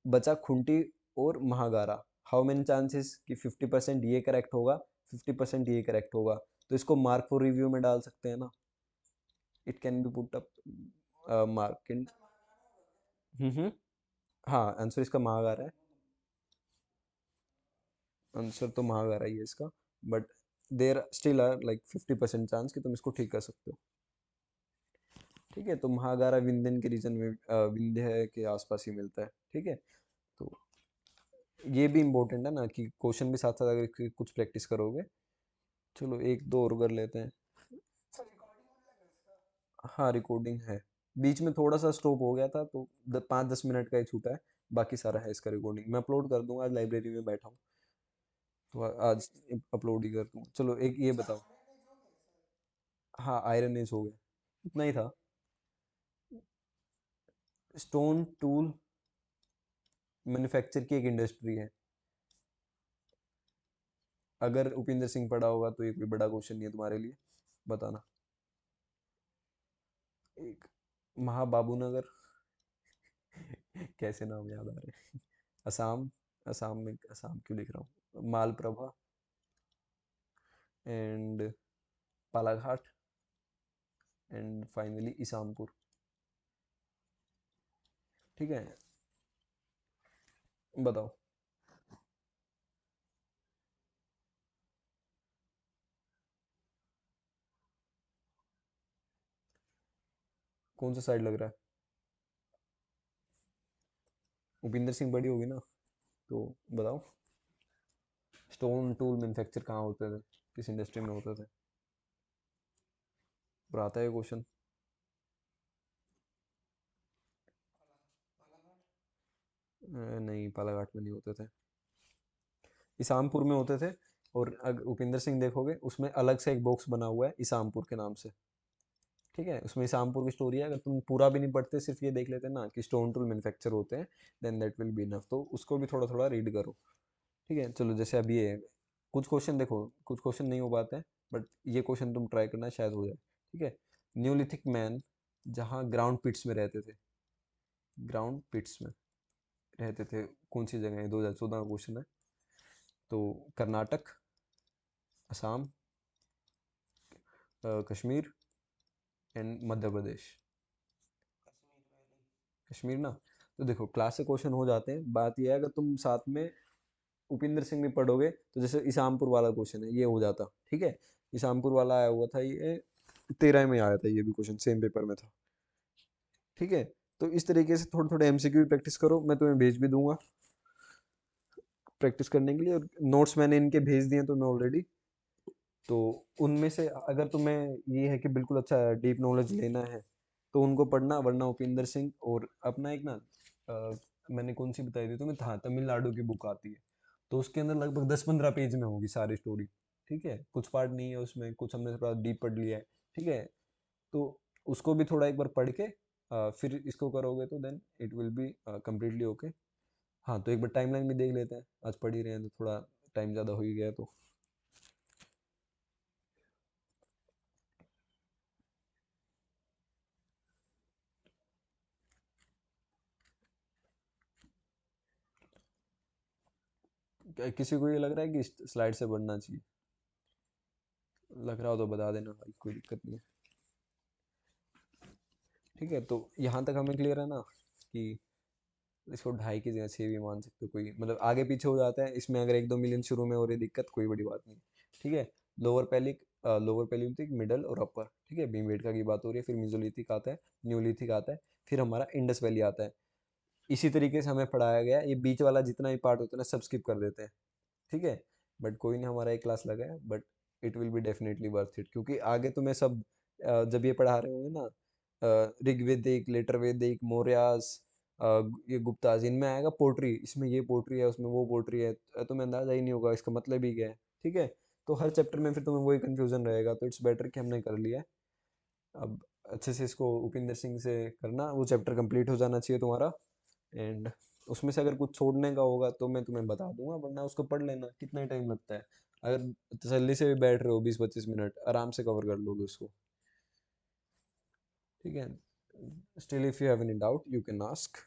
बचा खुंटी और महागारा। हाउ मेनी चांसेस कि 50% ये करेक्ट होगा, 50% ये करेक्ट होगा। तो इसको मार्क फॉर रिव्यू में डाल सकते हैं ना, it can be put up mark in. Hmm, हाँ, आंसर इसका महागारा है। आंसर तो महागारा ही है इसका, but there still are like 50% chance कि तुम इसको ठीक कर सकते हो। ठीक है, तो महागारा विंध्यन के रीजन में, विंध्य के आसपास ही मिलता है। ठीक है, तो ये भी इम्पोर्टेंट है ना कि क्वेश्चन भी साथ साथ अगर कुछ प्रैक्टिस करोगे। चलो एक दो और कर लेते हैं। हाँ, रिकॉर्डिंग है, बीच में थोड़ा सा स्टॉप हो गया था तो 5-10 मिनट का ही छूटा है, बाकी सारा है इसका रिकॉर्डिंग। मैं अपलोड कर दूंगा, आज लाइब्रेरी में बैठा हूँ तो आज अपलोड ही कर दूंगा। चलो एक ये बताओ। हाँ, आयरन एज हो गया, इतना ही था। स्टोन टूल मैन्युफैक्चर की एक इंडस्ट्री है। अगर उपिंदर सिंह पढ़ा होगा तो ये कोई बड़ा क्वेश्चन नहीं है तुम्हारे लिए, बताना। एक महाबाबू नगर कैसे नाम याद आ रहे हैं। असम, असम में असम क्यों लिख रहा हूँ, मालप्रभा एंड पालाघाट एंड फाइनली ईसामपुर। ठीक है, बताओ। कौन सा साइड लग रहा है? उपिंदर सिंह बड़ी होगी ना, तो बताओ। स्टोन टूल मैन्युफैक्चर कहाँ होते थे, किस इंडस्ट्री में होते थे? और आता है क्वेश्चन। नहीं, पालाघाट में नहीं होते थे, ईसामपुर में होते थे। और अगर उपिंदर सिंह देखोगे उसमें अलग से एक बॉक्स बना हुआ है ईसामपुर के नाम से। ठीक है, उसमें ईसामपुर की स्टोरी है, अगर तुम पूरा भी नहीं पढ़ते, सिर्फ ये देख लेते ना कि स्टोन टूल मैन्युफैक्चर होते हैं, then that will be enough, तो उसको भी थोड़ा थोड़ा रीड करो। ठीक है, चलो जैसे अब ये है, कुछ क्वेश्चन देखो, कुछ क्वेश्चन नहीं हो पाते हैं, बट ये क्वेश्चन तुम ट्राई करना, शायद हो जाए। ठीक है, न्यूलिथिक मैन जहाँ ग्राउंड पिट्स में रहते थे, ग्राउंड पिट्स में रहते थे, कौन सी जगह है? 2014 का क्वेश्चन है। तो कर्नाटक, असम, कश्मीर एंड मध्य प्रदेश। कश्मीर ना। तो देखो क्लास से क्वेश्चन हो जाते हैं, बात यह है अगर तुम साथ में उपिंदर सिंह भी पढ़ोगे तो जैसे ईसामपुर वाला क्वेश्चन है, ये हो जाता। ठीक है, ईसामपुर वाला आया हुआ था ये, 13 में आया था ये भी क्वेश्चन, सेम पेपर में था। ठीक है, तो इस तरीके से थोड़े थोड़े एमसीक्यू भी प्रैक्टिस करो, मैं तुम्हें भेज भी दूंगा प्रैक्टिस करने के लिए, और नोट्स मैंने इनके भेज दिए तो मैं ऑलरेडी। तो उनमें से अगर तुम्हें ये है कि बिल्कुल अच्छा डीप नॉलेज लेना है तो उनको पढ़ना, वरना उपिंदर सिंह और अपना एक ना मैंने कौन सी बताई थी तुम्हें, था तमिलनाडु की बुक आती है, तो उसके अंदर लगभग 10-15 पेज में होगी सारी स्टोरी। ठीक है, कुछ पार्ट नहीं है उसमें, कुछ हमने थोड़ा डीप पढ़ लिया है। ठीक है, तो उसको भी थोड़ा एक बार पढ़ के फिर इसको करोगे तो then it will be completely okay. हाँ, तो एक बार टाइमलाइन भी देख लेते हैं, आज पढ़ ही रहे हैं तो थोड़ा टाइम ज़्यादा हो ही गया तो। किसी को ये लग रहा है कि स्लाइड से बढ़ना चाहिए? लग रहा हो तो बता देना भाई, कोई दिक्कत नहीं है। ठीक है, तो यहाँ तक हमें क्लियर है ना कि इसको 2.5 की जगह 6 भी मान सकते हो, कोई मतलब आगे पीछे हो जाता है इसमें, अगर 1-2 मिलियन शुरू में हो रही दिक्कत, कोई बड़ी बात नहीं। ठीक है, लोअर पैलिक, लोअर पैलियोलिथिक, मिडल और अपर। ठीक है, भीमबेटका की बात हो रही है, फिर मेसोलिथिक आता है, न्यूलिथिक आता है, फिर हमारा इंडस वैली आता है। इसी तरीके से हमें पढ़ाया गया, ये बीच वाला जितना भी पार्ट होता है ना सब स्किप कर देते हैं। ठीक है, बट कोई नहीं, हमारा एक क्लास लगा है, but it will be definitely worth it, क्योंकि आगे तुम्हें सब जब ये पढ़ा रहे होंगे ना, ऋग्वेदिक, लेटर वैदिक, मौर्यास, ये गुप्ताज, इनमें आएगा पोट्री, इसमें ये पोट्री है, उसमें वो पोट्री है, तुम्हें अंदाजा ही नहीं होगा इसका मतलब ही क्या है। ठीक है, तो हर चैप्टर में फिर तुम्हें वही कंफ्यूजन रहेगा, तो इट्स बेटर कि हमने कर लिया है। अब अच्छे से इसको उपिंदर सिंह से करना, वो चैप्टर कंप्लीट हो जाना चाहिए तुम्हारा। एंड उसमें से अगर कुछ छोड़ने का होगा तो मैं तुम्हें बता दूंगा, वरना उसको पढ़ लेना, कितना टाइम लगता है। अगर तसल्ली से भी बैठ रहे हो 20-25 मिनट आराम से कवर कर लोगे उसको। ठीक है, still if you have any doubt you can ask.